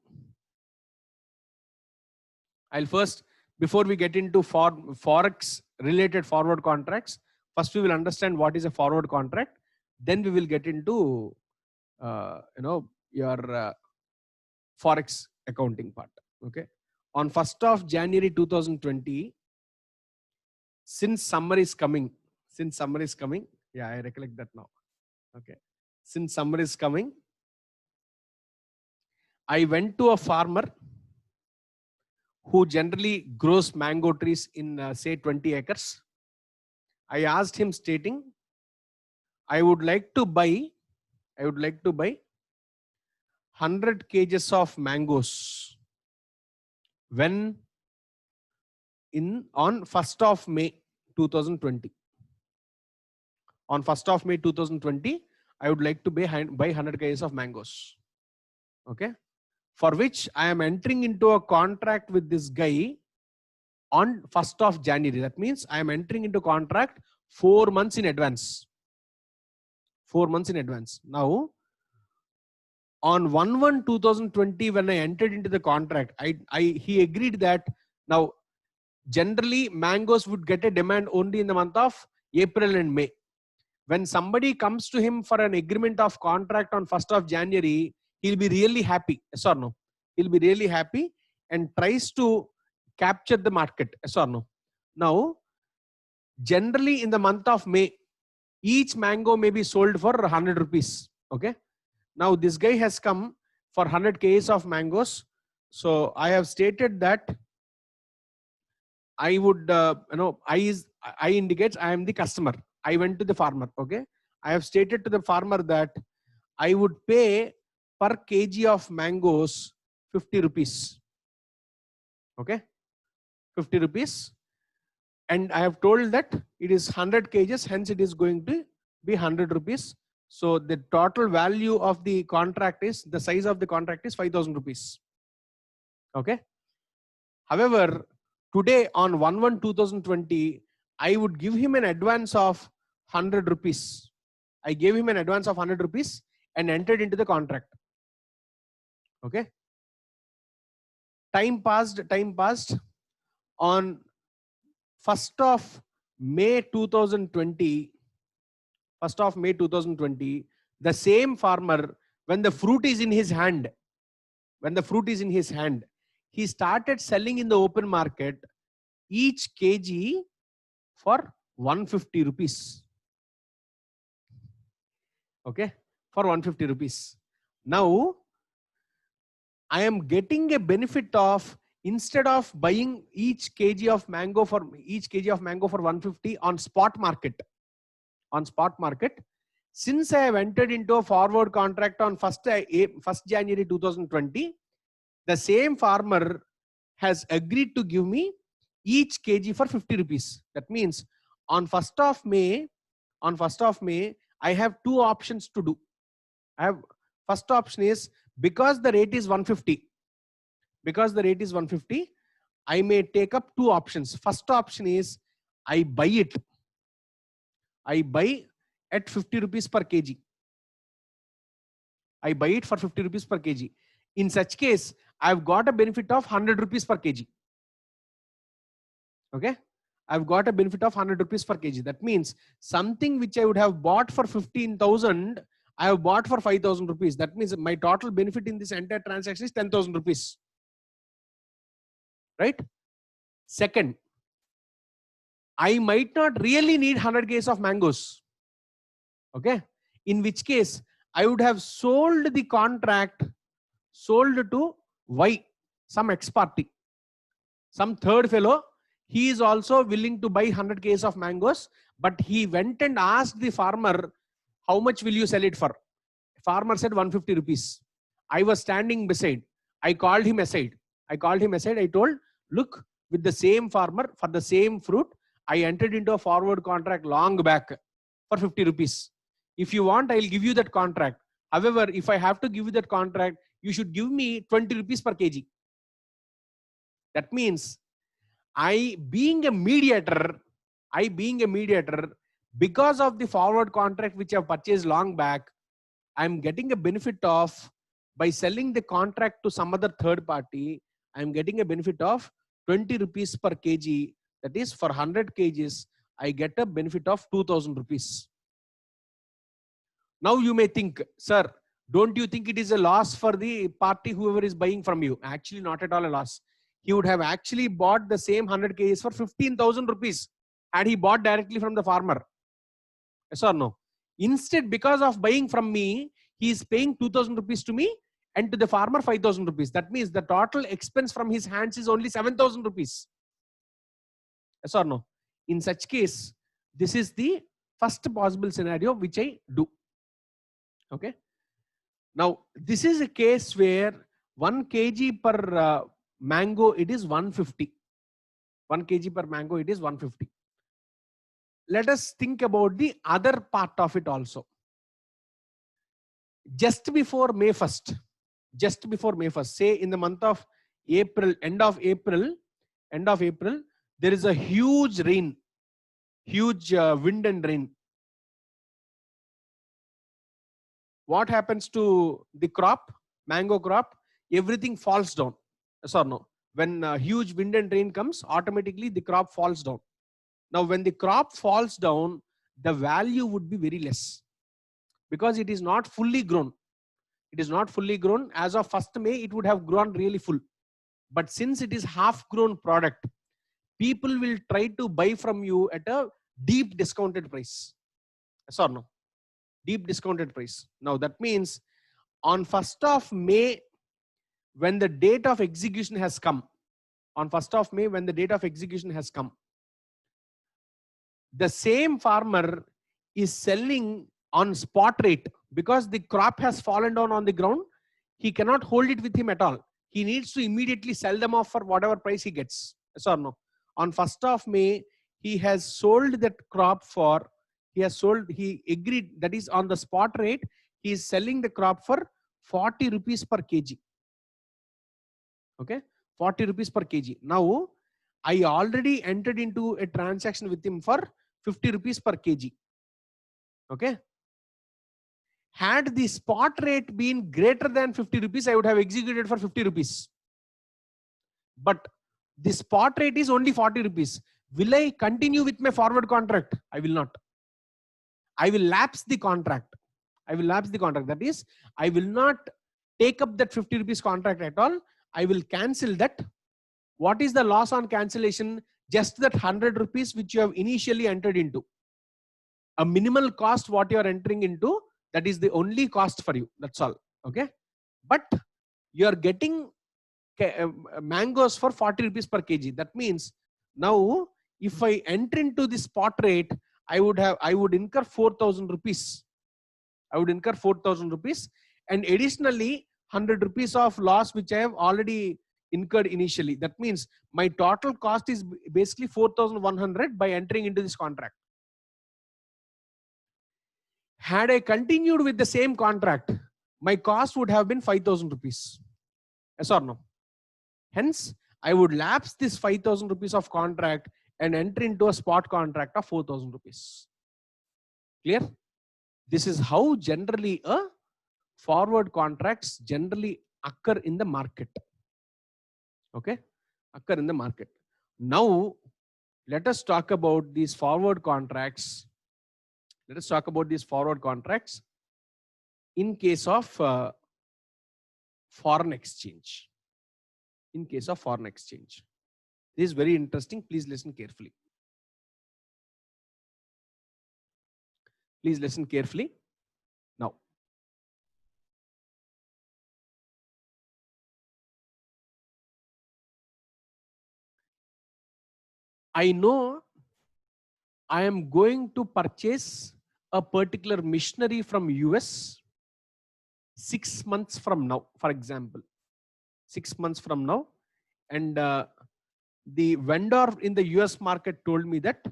I'll first, before we get into Forex related forward contracts, first we will understand what is a forward contract. Then we will get into, your Forex accounting part. Okay. On 1st of January 2020, since summer is coming, yeah, I recollect that now. Okay. Since summer is coming, I went to a farmer who generally grows mango trees in say 20 acres. I asked him stating, I would like to buy 100 kgs of mangoes. When on 1st of May 2020. On 1st of May 2020, I would like to buy 100 kgs of mangoes. Okay. For which I am entering into a contract with this guy on 1st of January. That means I am entering into contract 4 months in advance. 4 months in advance. Now, on 1/1/2020, when I entered into the contract, he agreed that now generally mangoes would get a demand only in the month of April and May. When somebody comes to him for an agreement of contract on 1st of January, he'll be really happy. Yes or no? He'll be really happy and tries to capture the market. Yes or no? Now, generally in the month of May, each mango may be sold for 100 rupees. Okay. Now this guy has come for 100 kgs of mangoes. So I have stated that I would, I indicates I am the customer. I went to the farmer. Okay. I have stated to the farmer that I would pay per kg of mangoes 50 rupees. Okay. 50 rupees. And I have told that it is 100 kgs, hence it is going to be 100 rupees. So the total value of the contract is, the size of the contract is 5,000 rupees. Okay. However, today on 1/1/2020, I would give him an advance of 100 rupees. I gave him an advance of 100 rupees and entered into the contract. Okay. Time passed. On 1st of May 2020, 1st of May 2020, the same farmer, when the fruit is in his hand, he started selling in the open market each kg for 150 rupees. Okay, for 150 rupees. Now, I am getting a benefit of, instead of buying each kg of mango for 150 on spot market, since I have entered into a forward contract on 1st January 2020, the same farmer has agreed to give me each kg for 50 rupees. That means on 1st of May, I have two options to do. First option is, because the rate is 150, I may take up two options. First option is, I buy at 50 rupees per kg. I buy it for 50 rupees per kg. In such case, I've got a benefit of 100 rupees per kg. Okay. I've got a benefit of 100 rupees per kg. That means something which I would have bought for 15,000, I have bought for 5,000 rupees. That means my total benefit in this entire transaction is 10,000 rupees. Right? Second, I might not really need 100 kgs of mangoes. Okay. In which case, I would have sold the contract, sold to Y, some ex party, some third fellow. He is also willing to buy 100 kgs of mangoes, but he went and asked the farmer, how much will you sell it for? Farmer said 150 rupees. I was standing beside. I called him aside. I told, look, with the same farmer for the same fruit, I entered into a forward contract long back for 50 rupees. If you want, I'll give you that contract. However, if I have to give you that contract, you should give me 20 rupees per kg. That means I being a mediator, because of the forward contract which I've purchased long back, I'm getting a benefit of, by selling the contract to some other third party, I'm getting a benefit of 20 rupees per kg. That is, for 100 kgs, I get a benefit of 2,000 rupees. Now you may think, sir, don't you think it is a loss for the party whoever is buying from you? Actually, not at all a loss. He would have actually bought the same 100 kgs for 15,000 rupees had he bought directly from the farmer. Yes or no? Instead, because of buying from me, he is paying 2,000 rupees to me and to the farmer 5,000 rupees. That means the total expense from his hands is only 7,000 rupees. Yes or no? In such case, this is the first possible scenario which I do. Okay. Now, this is a case where 1 kg per mango, it is 150. 1 kg per mango, it is 150. Let us think about the other part of it also. Just before May 1st, say in the month of April, end of April, there is a huge rain, huge wind and rain. What happens to the crop, mango crop? Everything falls down. Yes or no? When huge wind and rain comes, automatically the crop falls down. Now, when the crop falls down, the value would be very less because it is not fully grown. It is not fully grown. As of 1st May, it would have grown really full. But since it is half grown product, people will try to buy from you at a deep discounted price. Yes or no? Deep discounted price. Now that means on 1st of May, when the date of execution has come, the same farmer is selling on spot rate because the crop has fallen down on the ground. He cannot hold it with him at all. He needs to immediately sell them off for whatever price he gets. Yes or no? On 1st of May, he has sold that crop for, he agreed, that is on the spot rate, he is selling the crop for 40 rupees per kg. Okay, 40 rupees per kg. Now, I already entered into a transaction with him for 50 rupees per kg. Okay. Had the spot rate been greater than 50 rupees, I would have executed for 50 rupees. But the spot rate is only 40 rupees. Will I continue with my forward contract? I will not. I will lapse the contract. That is, I will not take up that 50 rupees contract at all. I will cancel that. What is the loss on cancellation? Just that 100 rupees which you have initially entered into. A minimal cost what you are entering into, that is the only cost for you. That's all. Okay. But you are getting mangoes for 40 rupees per kg. That means now if I enter into the spot rate, I would incur 4,000 rupees. And additionally 100 rupees of loss which I have already incurred initially. That means my total cost is basically 4,100 by entering into this contract. Had I continued with the same contract, my cost would have been 5,000 rupees. Yes or no? Hence, I would lapse this 5,000 rupees of contract and enter into a spot contract of 4,000 rupees. Clear? This is how generally forward contracts generally occur in the market. Okay? Occur in the market. Now, let us talk about these forward contracts. In case of foreign exchange. This is very interesting. Please listen carefully. Now, I know I am going to purchase a particular machinery from US 6 months from now, for example. 6 months from now, and the vendor in the US market told me that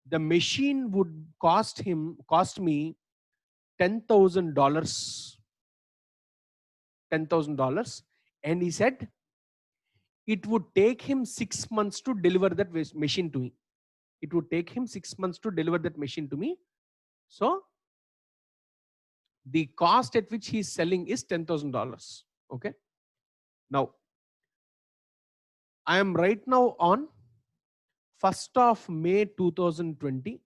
the machine would cost me $10,000. And he said it would take him 6 months to deliver that machine to me. So the cost at which he is selling is $10,000. Okay. Now, I am right now on 1st of May 2020.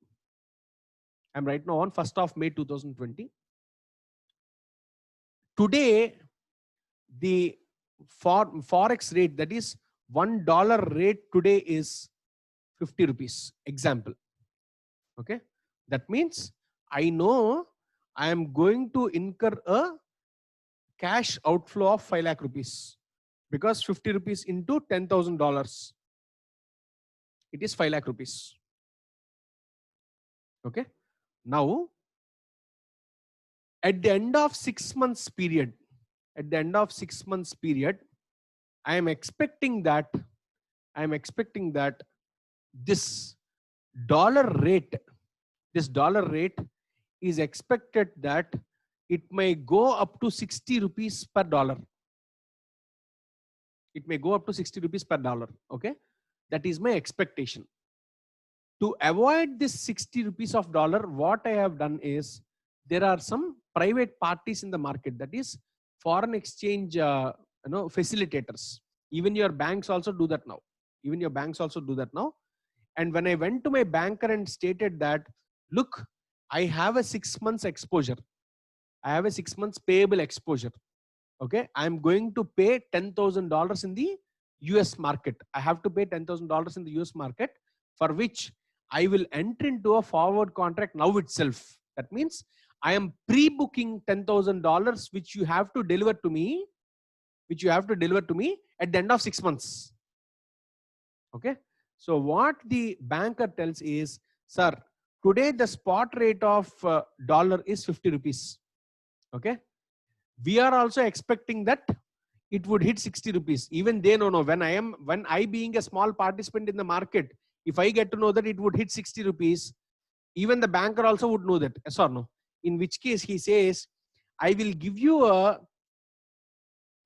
Today, the forex rate, that is $1 rate today, is 50 rupees. Example. Okay. That means I know I am going to incur a cash outflow of 5 lakh rupees because 50 rupees into $10,000, it is 5 lakh rupees. Okay. Now, at the end of 6 months period, I am expecting that this dollar rate, is expected that it may go up to 60 rupees per dollar. It may go up to 60 rupees per dollar. Okay. That is my expectation. To avoid this 60 rupees of dollar, what I have done is there are some private parties in the market, that is foreign exchange facilitators. Even your banks also do that now. And when I went to my banker and stated that, look, I have a 6 months exposure. I have a 6 months payable exposure. Okay. I'm going to pay $10,000 in the US market. I have to pay $10,000 in the US market, for which I will enter into a forward contract now itself. That means I am pre-booking $10,000, which you have to deliver to me, at the end of 6 months. Okay. So what the banker tells is, sir, today the spot rate of dollar is 50 rupees. Okay. We are also expecting that it would hit 60 rupees. Even they know, when I being a small participant in the market, if I get to know that it would hit 60 rupees, even the banker also would know that, yes or no? In which case he says, I will give you a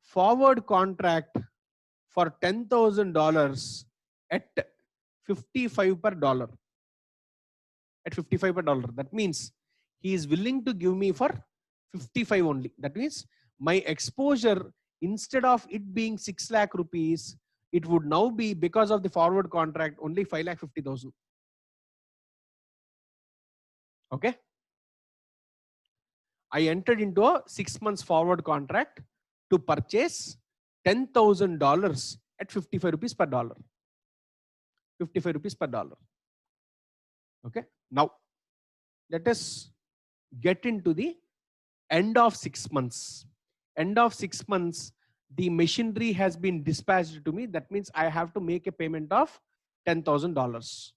forward contract for $10,000 at 55 per dollar. At 55 per dollar. That means he is willing to give me for 55 only. That means my exposure, instead of it being 6 lakh rupees, it would now be, because of the forward contract, only 5,50,000. Okay. I entered into a 6 months forward contract to purchase $10,000 at 55 rupees per dollar. 55 rupees per dollar. Okay. Now let us get into the end of 6 months. End of 6 months, the machinery has been dispatched to me. That means I have to make a payment of $10,000.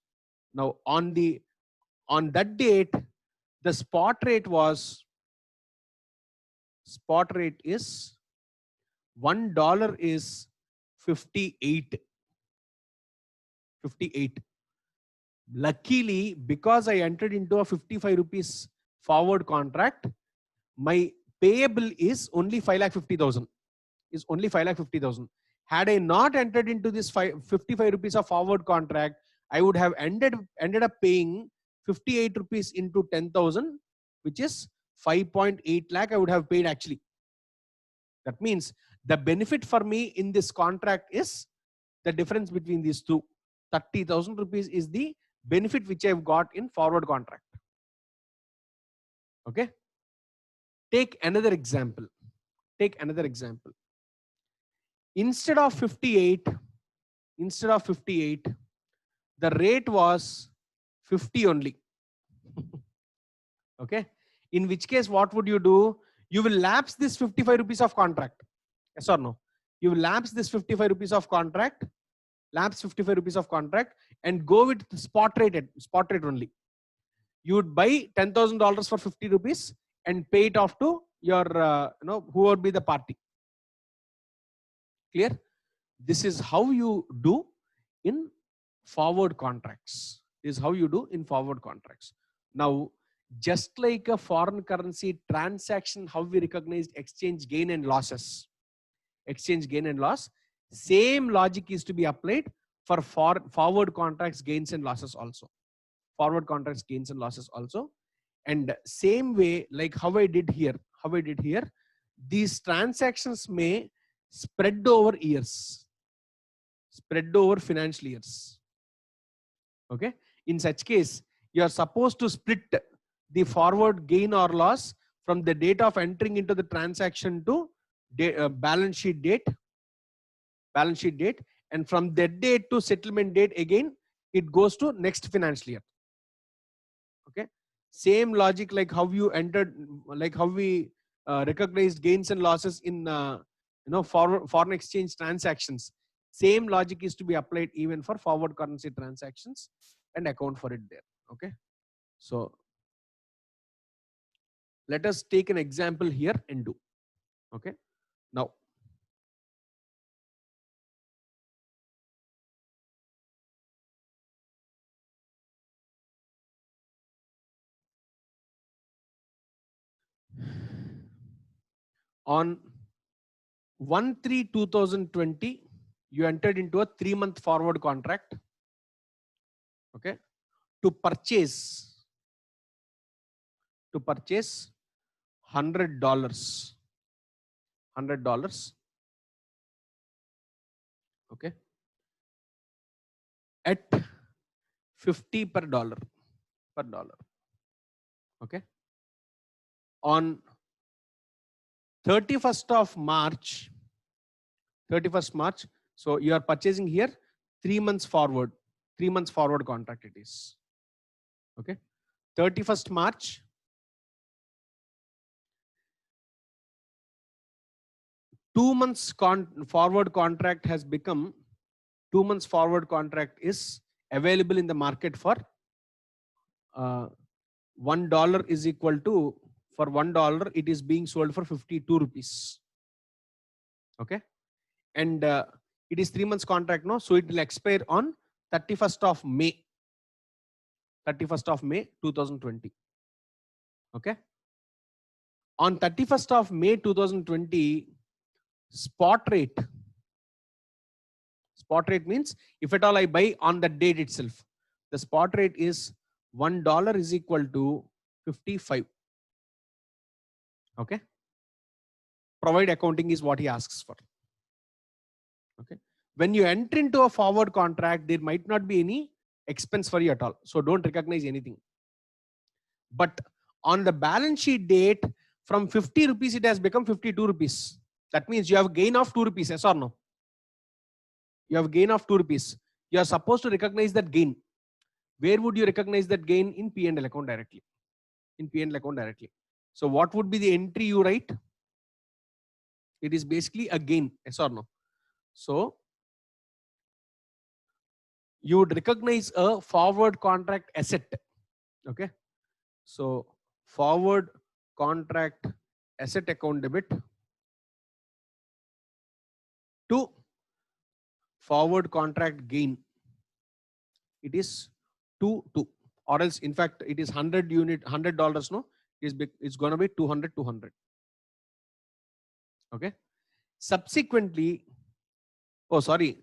Now on that date, the spot rate is $1 is 58. Luckily, because I entered into a 55 rupees forward contract, my payable is only 5,50,000. Is only 5,50,000. Had I not entered into this 55 rupees of forward contract, I would have ended up paying 58 rupees into 10,000, which is 5.8 lakh I would have paid actually. That means the benefit for me in this contract is the difference between these two. 30,000 rupees is the benefit which I've got in forward contract. Okay. Take another example. Instead of 58, the rate was 50 only. Okay. In which case, what would you do? You will lapse this 55 rupees of contract. Yes or no? You will lapse this 55 rupees of contract, and go with the spot rate only. You would buy $10,000 for 50 rupees and pay it off to your, who would be the party. Clear? This is how you do in forward contracts. Now, just like a foreign currency transaction, how we recognized exchange gain and losses, same logic is to be applied for forward contracts gains and losses also. And same way, like how I did here, these transactions may spread over years, financial years. Okay. In such case, you are supposed to split the forward gain or loss from the date of entering into the transaction to balance sheet date, and from that date to settlement date, again it goes to next financial year. Okay. Same logic like how you entered, like how we recognized gains and losses in foreign exchange transactions. Same logic is to be applied even for forward currency transactions and account for it there. Okay. So let us take an example here and do. Okay. Now, On 1/3/2020, you entered into a 3-month forward contract, okay, to purchase $100, okay, at 50 per dollar, okay. On 31st of March, 31st March, so you are purchasing here 3 months forward, 3 months forward contract it is, okay. 31st March, 2 months forward contract has become, 2 months forward contract is available in the market for $1 is equal to, for $1 it is being sold for 52 rupees, okay. And it is 3 months contract, no, so it will expire on 31st of May 2020, okay. On 31st of May 2020, spot rate means if at all I buy on the date itself, the spot rate is $1 is equal to 55, okay. Provide accounting is what he asks for, okay. When you enter into a forward contract, there might not be any expense for you at all, so don't recognize anything. But on the balance sheet date, from 50 rupees it has become 52 rupees. That means you have gain of 2 rupees, yes or no? You have gain of 2 rupees. You are supposed to recognize that gain. Where would you recognize that gain? In P&L account directly. In P&L account directly. So what would be the entry you write? It is basically a gain, yes or no? So you would recognize a forward contract asset, okay. So forward contract asset account debit to forward contract gain. It is 2, or else in fact it is $100, no, it's going to be 200, okay. Subsequently, oh sorry,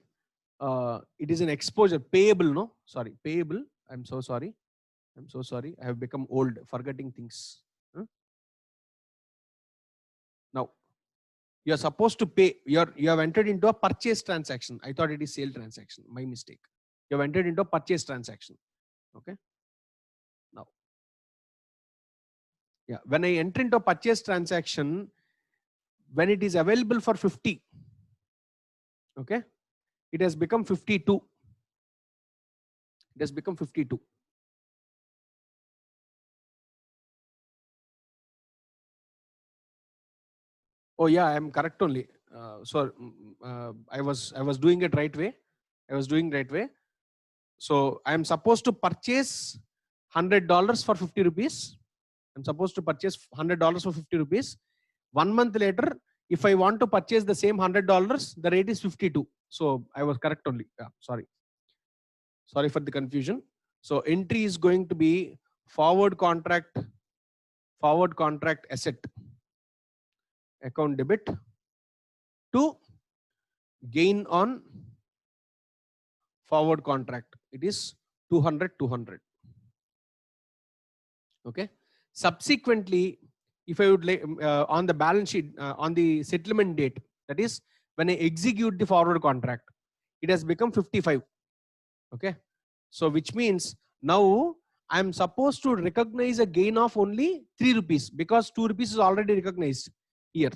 it is an exposure payable, no, sorry, payable. I'm so sorry, I have become old, forgetting things. Now you are supposed to pay, you have entered into a purchase transaction. I thought it is sale transaction, my mistake. You have entered into a purchase transaction, okay. Now, yeah, when I enter into a purchase transaction, when it is available for 50, okay, it has become 52. It has become 52. Oh yeah, I am correct only. I was doing it right way. So I am supposed to purchase $100 for 50 rupees. I'm supposed to purchase $100 for 50 rupees. 1 month later, if I want to purchase the same $100, the rate is 52. So I was correct only. Yeah, sorry for the confusion. So entry is going to be forward contract asset account debit to gain on forward contract. It is 200. Okay. Subsequently, if I would on the balance sheet, on the settlement date, that is when I execute the forward contract, it has become 55. Okay. So which means now I am supposed to recognize a gain of only 3 rupees because 2 rupees is already recognized here.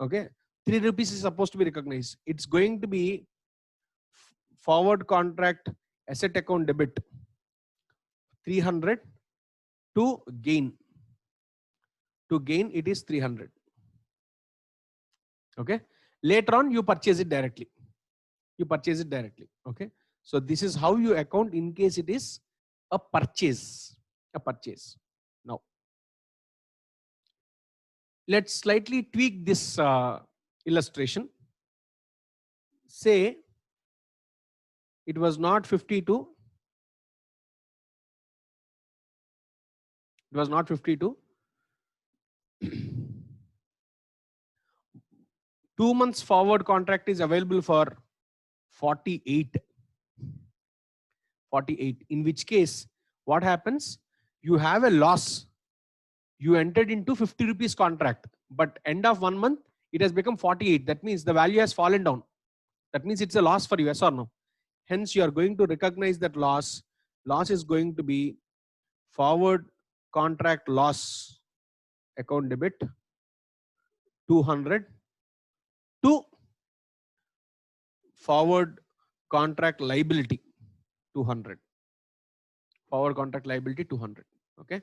Okay. 3 rupees is supposed to be recognized. It's going to be forward contract asset account debit 300 to gain. To gain it is 300. Okay. Later on you purchase it directly. Okay. So this is how you account in case it is a purchase. Now let's slightly tweak this illustration. Say it was not 52. It was not 52. 2 months forward contract is available for 48. 48. In which case, what happens? You have a loss. You entered into 50 rupees contract, but end of 1 month, it has become 48. That means the value has fallen down. That means it's a loss for you, yes or no? Hence, you are going to recognize that loss. Loss is going to be forward contract loss account debit 200 to forward contract liability 200. Forward contract liability 200. Okay.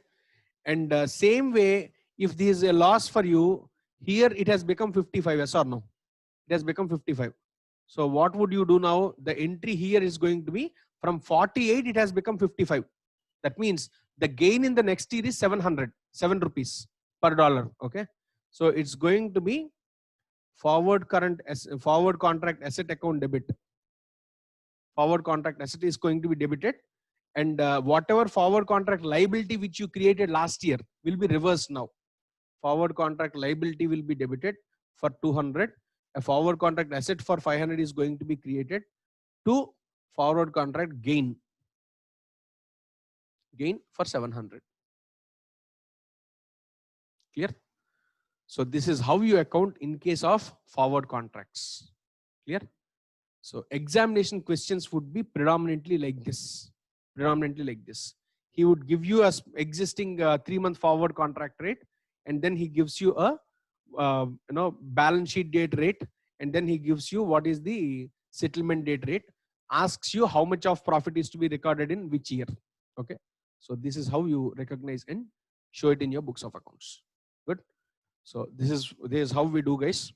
And same way, if there is a loss for you, here it has become 55, yes or no? It has become 55. So what would you do now? The entry here is going to be from 48, it has become 55. That means the gain in the next year is 7 rupees per dollar. Okay. So it's going to be forward contract asset account debit. Forward contract asset is going to be debited, and whatever forward contract liability which you created last year will be reversed now. Forward contract liability will be debited for 200. A forward contract asset for 500 is going to be created to forward contract gain for 700. Clear? So this is how you account in case of forward contracts. Clear? So examination questions would be predominantly like this. He would give you a existing 3-month forward contract rate, and then he gives you a balance sheet date rate, and then he gives you what is the settlement date rate. Asks you how much of profit is to be recorded in which year. Okay. So this is how you recognize and show it in your books of accounts. Good. So this is how we do, guys.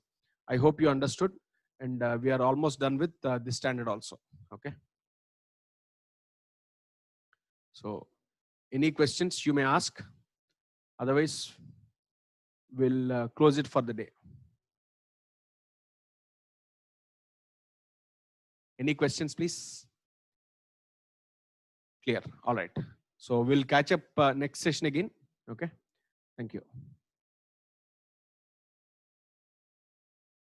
I hope you understood, and we are almost done with this standard also. Okay. So any questions you may ask, otherwise we'll close it for the day. Any questions, please? Clear. All right. So we'll catch up next session again. Okay. Thank you.